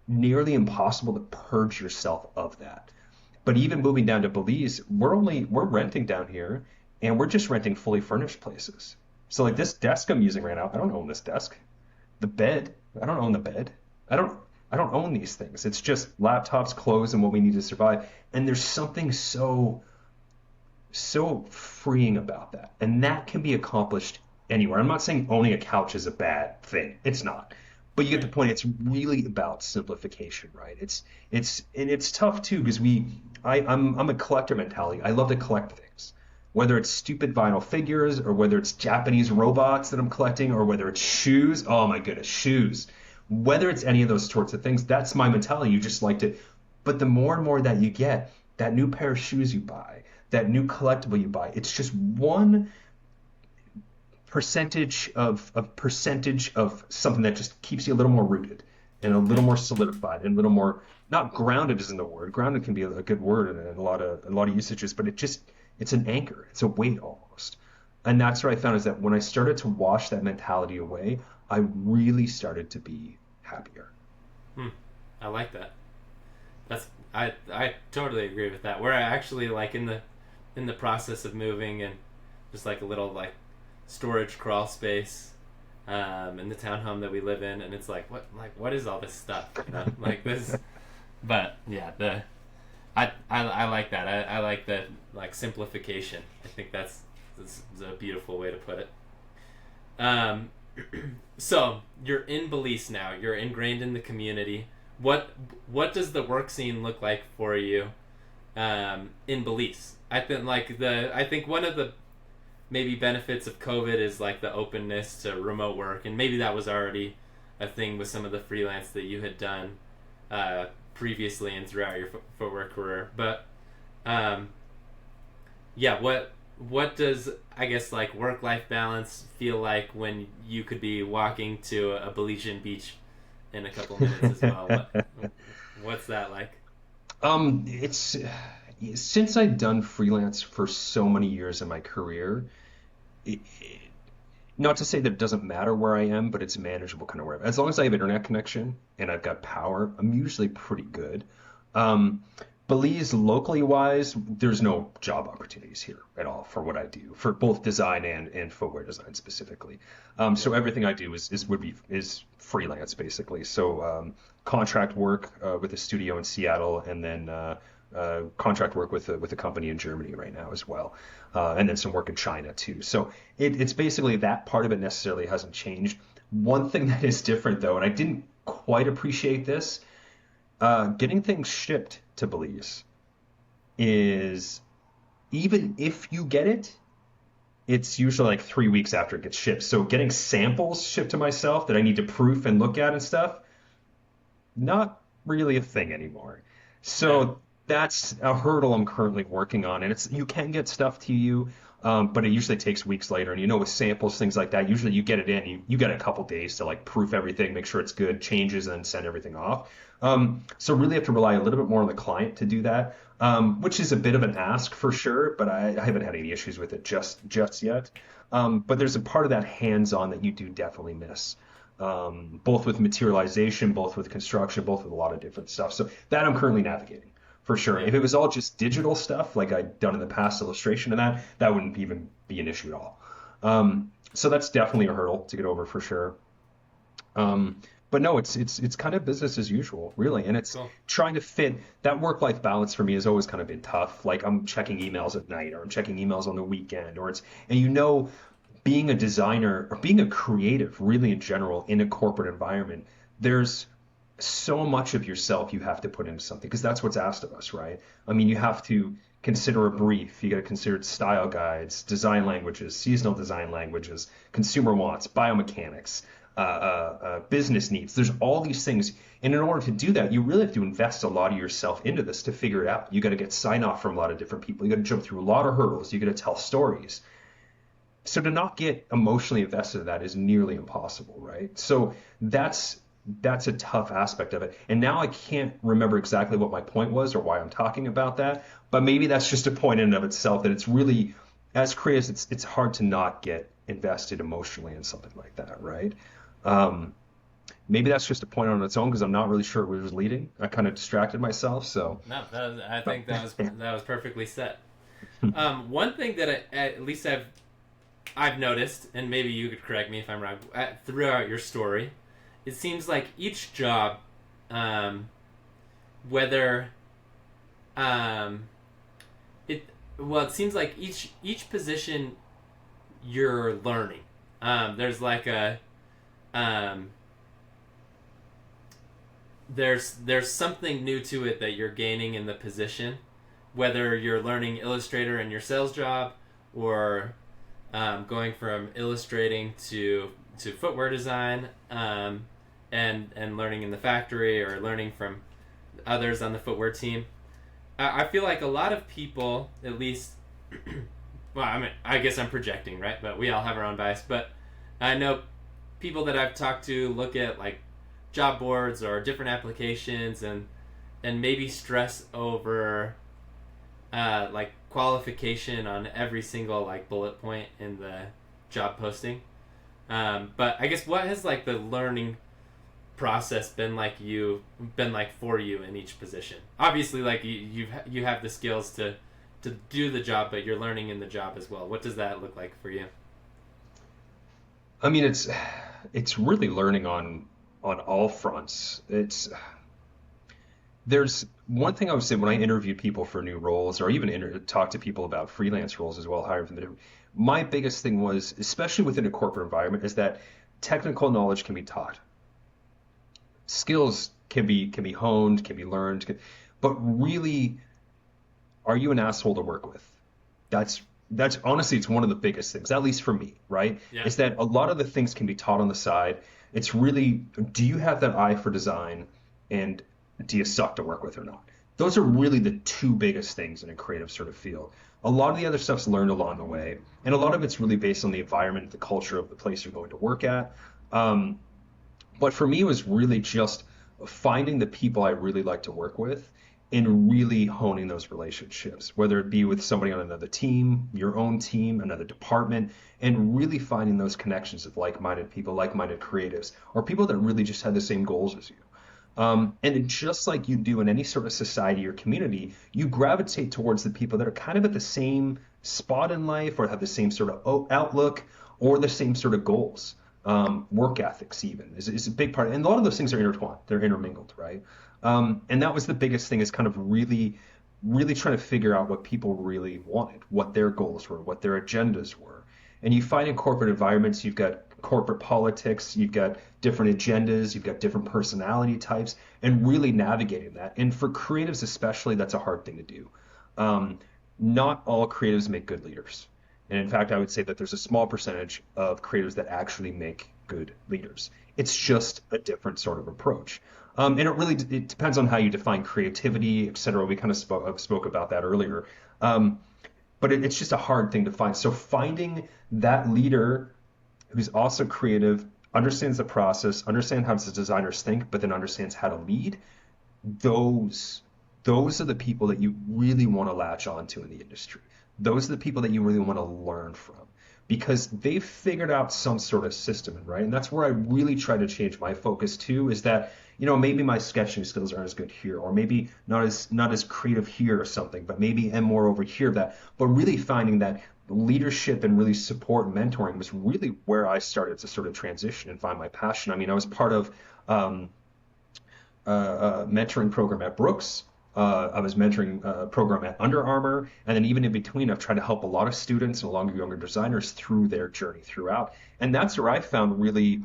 nearly impossible to purge yourself of that. But even moving down to Belize, we're renting down here and we're just renting fully furnished places. So like this desk I'm using right now, I don't own this desk. The bed, I don't own the bed. I don't I don't own these things. It's just laptops, clothes, and what we need to survive. And there's something so freeing about that. And that can be accomplished anywhere. I'm not saying owning a couch is a bad thing. It's not. But you get the Right. point. It's really about simplification, right? It's tough too because I'm a collector mentality. I love to collect things. Whether it's stupid vinyl figures or whether it's Japanese robots that I'm collecting or whether it's shoes. Oh my goodness, shoes. Whether it's any of those sorts of things, that's my mentality. You just like to, but the more and more that you get, that new pair of shoes you buy, that new collectible you buy, it's just one percentage of something that just keeps you a little more rooted and a little more solidified and a little more not grounded isn't the word. Grounded can be a good word in a lot of usages, but it's an anchor. It's a weight almost. And that's what I found is that when I started to wash that mentality away, I really started to be happier. Hmm. I like that. That's I totally agree with that. We're actually like in the process of moving and just like a little like storage crawl space in the townhome that we live in, and it's what is all this stuff, like this. But yeah, I like that. I like the like simplification. I think that's a beautiful way to put it. Um, so you're in Belize now. You're ingrained in the community. What does the work scene look like for you in Belize? I think one of the maybe benefits of COVID is like the openness to remote work, and maybe that was already a thing with some of the freelance that you had done previously and throughout your footwear career. But um, yeah, what does, I guess, like work life balance feel like when you could be walking to a Belizean beach in a couple minutes as well? What's that like? It's since I've done freelance for so many years in my career, it, not to say that it doesn't matter where I am, but it's manageable kind of where. As long as I have internet connection and I've got power, I'm usually pretty good. Um, Belize, locally wise, there's no job opportunities here at all for what I do, for both design and footwear design specifically. So Yeah. everything I do is freelance basically. So contract work with a studio in Seattle, and then contract work with a company in Germany right now as well, and then some work in China too. So it's basically that part of it necessarily hasn't changed. One thing that is different though, and I didn't quite appreciate this, getting things shipped to Belize is, even if you get it, it's usually like 3 weeks after it gets shipped. So getting samples shipped to myself that I need to proof and look at and stuff, not really a thing anymore. Yeah. So that's a hurdle I'm currently working on, and it's you can get stuff to you, but it usually takes weeks later. And with samples, things like that, usually you get it in, you get a couple days to like proof everything, make sure it's good, changes, and then send everything off. So really have to rely a little bit more on the client to do that, which is a bit of an ask for sure, but I haven't had any issues with it just yet. But there's a part of that hands-on that you do definitely miss, both with materialization, both with construction, both with a lot of different stuff. So that I'm currently navigating for sure. Yeah. If it was all just digital stuff like I'd done in the past, illustration and that wouldn't even be an issue at all. So that's definitely a hurdle to get over for sure. But no, it's kind of business as usual, really, and it's Cool. trying to fit that work-life balance for me has always kind of been tough. Like I'm checking emails at night, or I'm checking emails on the weekend, or it's and being a designer or being a creative, really in general, in a corporate environment, there's so much of yourself you have to put into something because that's what's asked of us, right? I mean, you have to consider a brief, you got to consider style guides, design languages, seasonal design languages, consumer wants, biomechanics, business needs. There's all these things. And in order to do that, you really have to invest a lot of yourself into this to figure it out. You got to get sign off from a lot of different people. You got to jump through a lot of hurdles. You got to tell stories. So to not get emotionally invested in that is nearly impossible, right? So that's a tough aspect of it. And now I can't remember exactly what my point was or why I'm talking about that, but maybe that's just a point in and of itself that it's really, as creators, it's hard to not get invested emotionally in something like that, right? Um, Maybe that's just a point on its own because I'm not really sure where it was leading. I kind of distracted myself, so. No, I think that was perfectly set. One thing that at least I've noticed, and maybe you could correct me if I'm wrong, throughout your story, it seems like each job, um, whether um, it it seems like each position you're learning. There's like a um, there's something new to it that you're gaining in the position, whether you're learning Illustrator in your sales job or going from illustrating to footwear design, and learning in the factory or learning from others on the footwear team. I feel like a lot of people, at least, well, I mean, I guess I'm projecting, right? But we all have our own bias. But I know people that I've talked to look at like job boards or different applications and maybe stress over like qualification on every single like bullet point in the job posting. But I guess what has like the learning process been like for you in each position? Obviously, like you have the skills to do the job, but you're learning in the job as well. What does that look like for you? I mean, it's really learning on all fronts. There's one thing I would say when I interview people for new roles, or even talk to people about freelance roles as well, hiring from the different. My biggest thing was, especially within a corporate environment, is that technical knowledge can be taught. Skills can be honed, can be learned, but really, are you an asshole to work with? That's that's honestly, it's one of the biggest things, at least for me, right? Yeah. Is that a lot of the things can be taught on the side. It's really, do you have that eye for design and do you suck to work with or not? Those are really the two biggest things in a creative sort of field. A lot of the other stuff's learned along the way, and a lot of it's really based on the environment, the culture of the place you're going to work at. Um, but for me, it was really just finding the people I really like to work with and really honing those relationships, whether it be with somebody on another team, your own team, another department, and really finding those connections of like-minded people, like-minded creatives, or people that really just had the same goals as you. And just like you do in any sort of society or community, you gravitate towards the people that are kind of at the same spot in life or have the same sort of outlook or the same sort of goals. Work ethics even is a big part. And a lot of those things are intertwined. They're intermingled, right? And that was the biggest thing is kind of really trying to figure out what people really wanted, what their goals were, what their agendas were. And you find in corporate environments, you've got corporate politics, you've got different agendas, you've got different personality types, and really navigating that. And for creatives especially, that's a hard thing to do. Um, Not all creatives make good leaders. And in fact, I would say that there's a small percentage of creatives that actually make good leaders. It's just a different sort of approach. And it depends on how you define creativity, et cetera. We kind of spoke about that earlier. Um, but it's just a hard thing to find. So finding that leader who's also creative, understands the process, understands how the designers think, but then understands how to lead, those those are the people that you really want to latch onto in the industry. Those are the people that you really want to learn from because they've figured out some sort of system, right? And that's where I really try to change my focus too, is that, maybe my sketching skills aren't as good here, or maybe not as creative here or something, but maybe am more over here of that. But really finding that leadership and really support and mentoring was really where I started to sort of transition and find my passion. I mean, I was part of um, mentoring program at Brooks. I was mentoring a program at Under Armour, and then even in between, I've tried to help a lot of students and a lot of younger designers through their journey throughout. And that's where I found really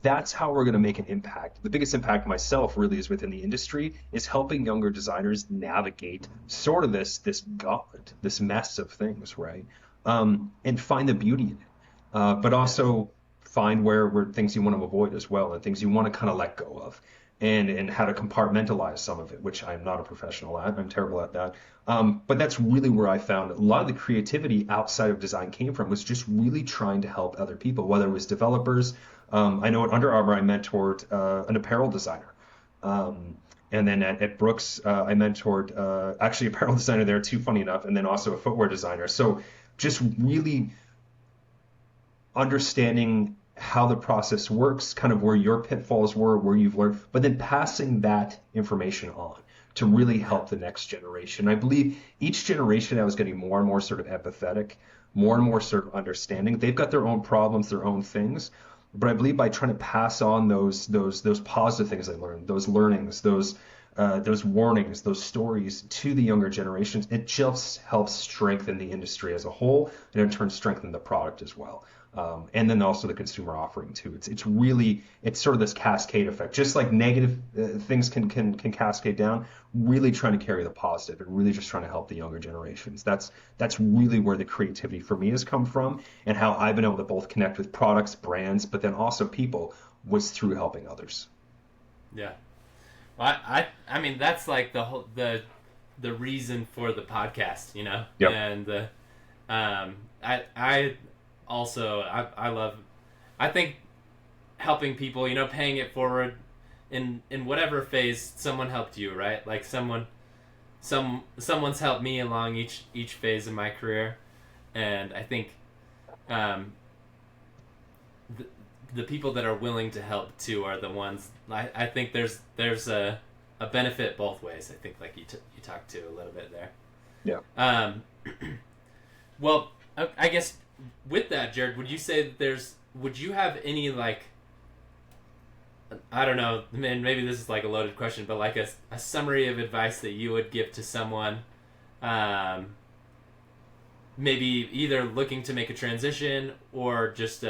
that's how we're going to make an impact. The biggest impact myself really is within the industry is helping younger designers navigate sort of this gauntlet, this mess of things, right? And find the beauty in it, but also find where things you want to avoid as well, and things you want to kind of let go of, and how to compartmentalize some of it, which I'm not a professional at. I'm terrible at that. But that's really where I found a lot of the creativity outside of design came from was just really trying to help other people, whether it was developers. I know at Under Armour I mentored an apparel designer. And then at Brooks, I mentored actually apparel designer there too, funny enough, and then also a footwear designer. So just really understanding how the process works, kind of where your pitfalls were, where you've learned, but then passing that information on to really help the next generation. I believe each generation I was getting more and more sort of empathetic, more and more sort of understanding. They've got their own problems, their own things, but I believe by trying to pass on those positive things I learned, those learnings, those warnings, those stories to the younger generations, it just helps strengthen the industry as a whole, and in turn strengthen the product as well. And then also the consumer offering too. It's sort of this cascade effect. Just like negative things can cascade down, really trying to carry the positive and really just trying to help the younger generations. That's really where the creativity for me has come from, and how I've been able to both connect with products, brands, but then also people was through helping others. Yeah. Well, I mean that's like the reason for the podcast, Yep. and I also I love I think helping people, paying it forward in whatever phase someone helped you, right? Like someone's helped me along each phase of my career, and I think um, the people that are willing to help too are the ones. I think there's a benefit both ways. I think like you talked to a little bit there. Yeah. Well, I guess with that, Jared, would you say that would you have any like, I don't know, man, maybe this is like a loaded question, but like a summary of advice that you would give to someone, maybe either looking to make a transition or just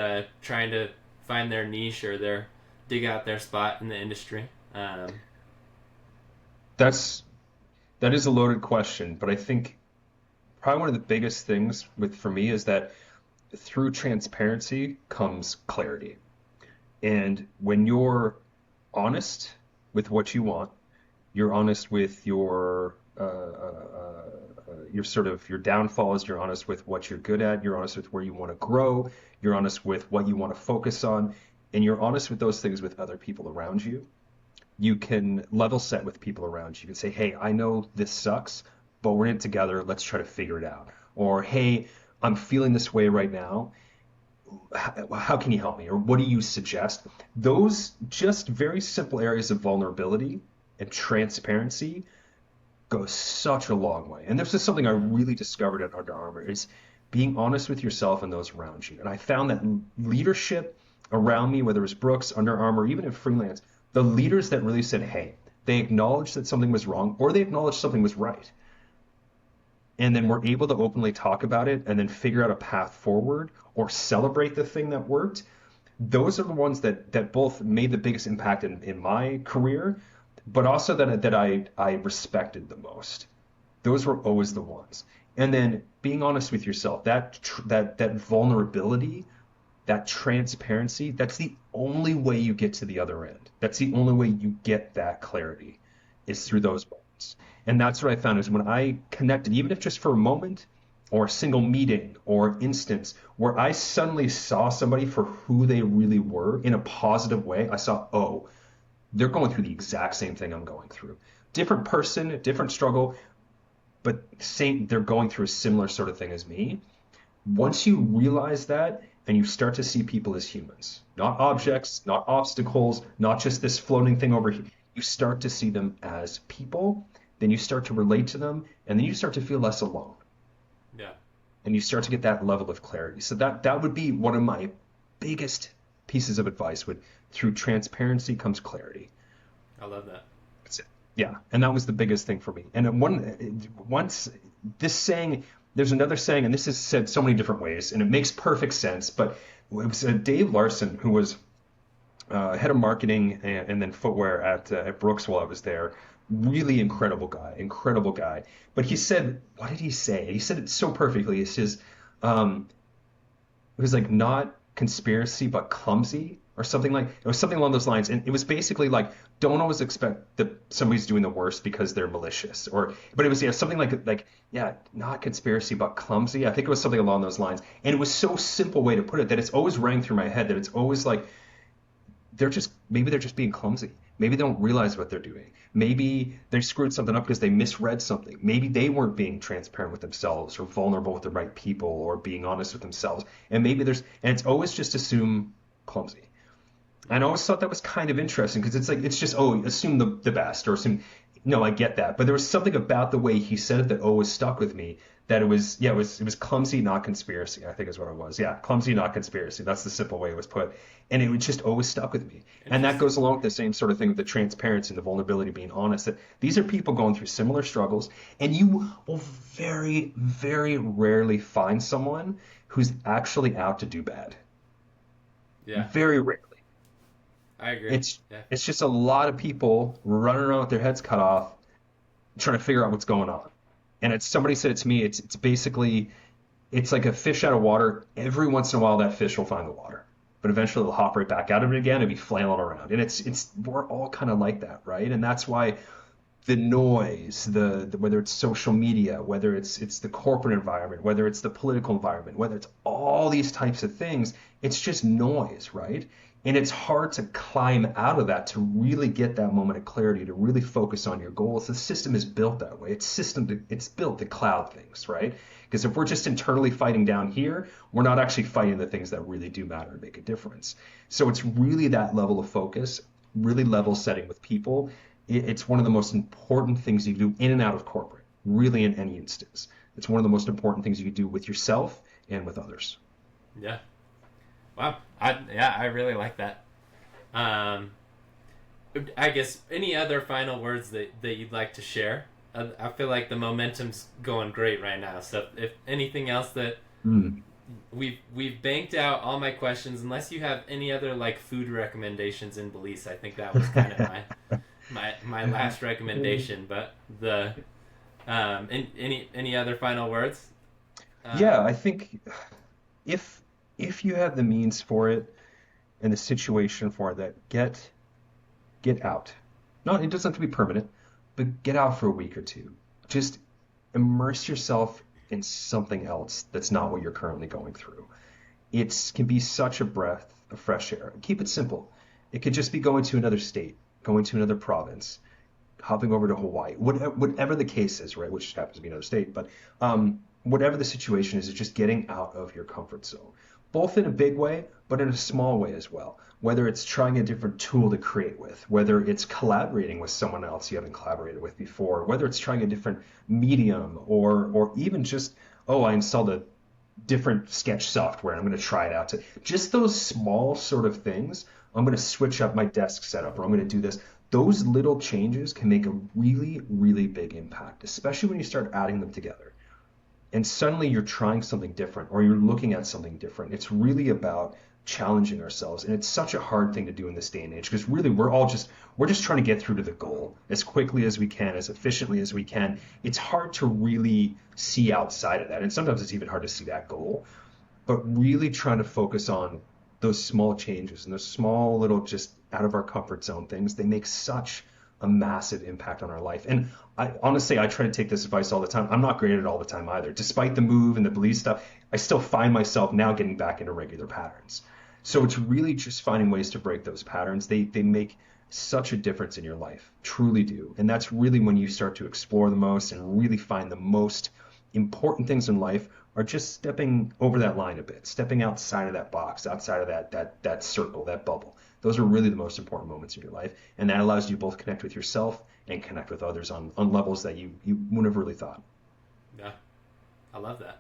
trying to find their niche or dig out their spot in the industry? That's that is a loaded question, but I think probably one of the biggest things with for me is that through transparency comes clarity. And when you're honest with what you want, you're honest with your sort of your downfalls, you're honest with what you're good at, you're honest with where you want to grow, you're honest with what you want to focus on, and you're honest with those things with other people around you. You can level set with people around you. You can say, hey, I know this sucks, but we're in it together. Let's try to figure it out. Or, hey, I'm feeling this way right now. How can you help me? Or what do you suggest? Those just very simple areas of vulnerability and transparency go such a long way. And this is something I really discovered at Under Armour is being honest with yourself and those around you. And I found that leadership around me, whether it was Brooks, Under Armour, even in freelance, the leaders that really said, hey, they acknowledged that something was wrong or they acknowledged something was right. And then we're able to openly talk about it and then figure out a path forward or celebrate the thing that worked. Those are the ones that both made the biggest impact in my career, but also that I respected the most. Those were always the ones. And then being honest with yourself, that vulnerability, that transparency, that's the only way you get to the other end. That's the only way you get that clarity is through those moments. And that's what I found is when I connected, even if just for a moment or a single meeting or instance where I suddenly saw somebody for who they really were in a positive way, I saw, oh, they're going through the exact same thing I'm going through. Different person, different struggle, but same, they're going through a similar sort of thing as me. Once you realize that and you start to see people as humans, not objects, not obstacles, not just this floating thing over here, you start to see them as people, then you start to relate to them, and then you start to feel less alone. Yeah. And you start to get that level of clarity. So that would be one of my biggest pieces of advice would through transparency comes clarity. I love that. That's it. Yeah. And that was the biggest thing for me. And once this saying, there's another saying, and this is said so many different ways, and it makes perfect sense, but it was Dave Larson, who was head of marketing and then footwear at Brooks while I was there. Really incredible guy, incredible guy. But he said, what did he say? He said it so perfectly. He says, it was like not conspiracy, but clumsy or something like, it was something along those lines. And it was basically like, don't always expect that somebody's doing the worst because they're malicious but it was, yeah, something like, yeah, not conspiracy, but clumsy. I think it was something along those lines. And it was so simple way to put it that it's always rang through my head that it's always like, maybe they're just being clumsy. Maybe they don't realize what they're doing. Maybe they screwed something up because they misread something. Maybe they weren't being transparent with themselves or vulnerable with the right people or being honest with themselves. And it's always just assume clumsy. And I always thought that was kind of interesting because it's just, oh, assume the best or assume, no, I get that. But there was something about the way he said it that always stuck with me that it was clumsy, not conspiracy, I think is what it was. Yeah, clumsy, not conspiracy. That's the simple way it was put. And it was just always stuck with me. And that goes along with the same sort of thing with the transparency and the vulnerability, being honest, that these are people going through similar struggles. And you will very, very rarely find someone who's actually out to do bad. Yeah. Very rarely. I agree. It's just a lot of people running around with their heads cut off, trying to figure out what's going on. And somebody said it to me. It's basically it's like a fish out of water. Every once in a while, that fish will find the water, but eventually they'll hop right back out of it again and be flailing around. And we're all kind of like that, right? And that's why the noise, the whether it's social media, whether it's the corporate environment, whether it's the political environment, whether it's all these types of things, it's just noise, right? And it's hard to climb out of that to really get that moment of clarity, to really focus on your goals. The system is built that way. It's built to cloud things, right? Because if we're just internally fighting down here, we're not actually fighting the things that really do matter and make a difference. So it's really that level of focus, really level setting with people. It's one of the most important things you do in and out of corporate, really in any instance. It's one of the most important things you can do with yourself and with others. Yeah. Wow. I really like that. I guess any other final words that you'd like to share? I feel like the momentum's going great right now. So if anything else that we've banked out all my questions, unless you have any other like food recommendations in Belize, I think that was kind of my last recommendation. But And any other final words? Yeah, Um, I think if if you have the means for it and the situation for that, get out. Not, it doesn't have to be permanent, but get out for a week or two. Just immerse yourself in something else that's not what you're currently going through. It can be such a breath of fresh air. Keep it simple. It could just be going to another state, going to another province, hopping over to Hawaii, whatever the case is, right? Which happens to be another state, but whatever the situation is, it's just getting out of your comfort zone, both in a big way, but in a small way as well. Whether it's trying a different tool to create with, whether it's collaborating with someone else you haven't collaborated with before, whether it's trying a different medium, or even just, oh, I installed a different sketch software and I'm going to try it out. Just those small sort of things. I'm going to switch up my desk setup, or I'm going to do this. Those little changes can make a really, really big impact, especially when you start adding them together. And suddenly you're trying something different, or you're looking at something different. It's really about challenging ourselves. And it's such a hard thing to do in this day and age, because really we're just trying to get through to the goal as quickly as we can, as efficiently as we can. It's hard to really see outside of that. And sometimes it's even hard to see that goal, but really trying to focus on those small changes and those small little, just out of our comfort zone things. They make such a massive impact on our life. And I honestly, I try to take this advice all the time. I'm not great at it all the time either. Despite the move and the belief stuff, I still find myself now getting back into regular patterns. So it's really just finding ways to break those patterns. They make such a difference in your life, truly do. And that's really when you start to explore the most and really find the most important things in life are just stepping over that line a bit, stepping outside of that box, outside of that circle, that bubble. Those are really the most important moments in your life, and that allows you to both connect with yourself and connect with others on levels that you wouldn't have really thought. yeah, I love that.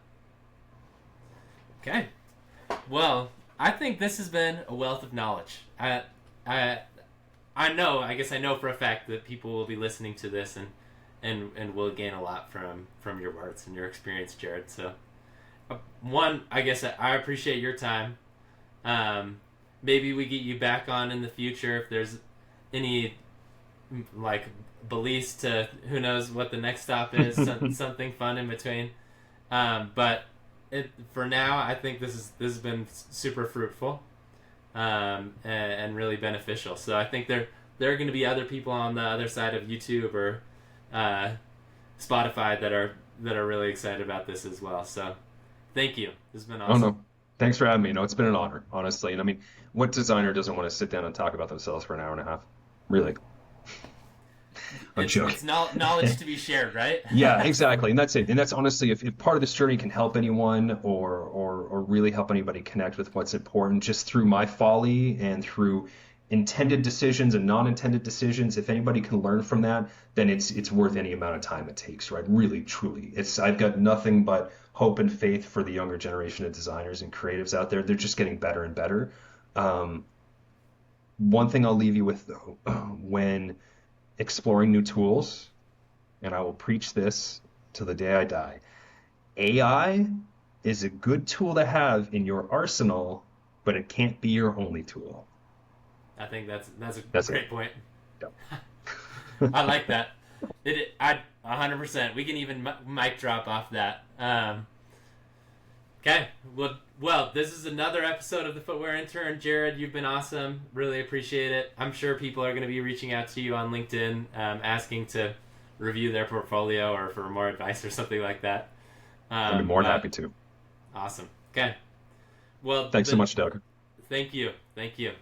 Okay. Well, I think this has been a wealth of knowledge. I, I know. I guess I know for a fact that people will be listening to this and will gain a lot from your words and your experience, Jared. So, one, I guess I appreciate your time. Um, Maybe we get you back on in the future if there's any like beliefs to who knows what the next stop is, something fun in between. But for now, I think this has been super fruitful, and really beneficial. So I think there are going to be other people on the other side of YouTube or uh, Spotify that are really excited about this as well. So thank you. This has been Oh awesome. no, thanks for having me. No, it's been an honor, honestly. And I mean, what designer doesn't want to sit down and talk about themselves for an hour and a half? Really? I'm joking. It's knowledge to be shared, right? Yeah, exactly. And that's it. And that's honestly, if part of this journey can help anyone, or really help anybody connect with what's important, just through my folly and through intended decisions and non-intended decisions, if anybody can learn from that, then it's worth any amount of time it takes, right? Really, truly. I've got nothing but hope and faith for the younger generation of designers and creatives out there. They're just getting better and better. Um, One thing I'll leave you with though, when exploring new tools, and I will preach this till the day I die. AI is a good tool to have in your arsenal, but it can't be your only tool. I think that's a That's it. great point. Yep. I like that. I 100%. We can even mic drop off that. Okay. Well, this is another episode of the Footwear Intern. Jared, you've been awesome. Really appreciate it. I'm sure people are going to be reaching out to you on LinkedIn, asking to review their portfolio or for more advice or something like that. I'd be more than But happy to. awesome. Okay. Well, Thanks so much, Doug. thank you. Thank you.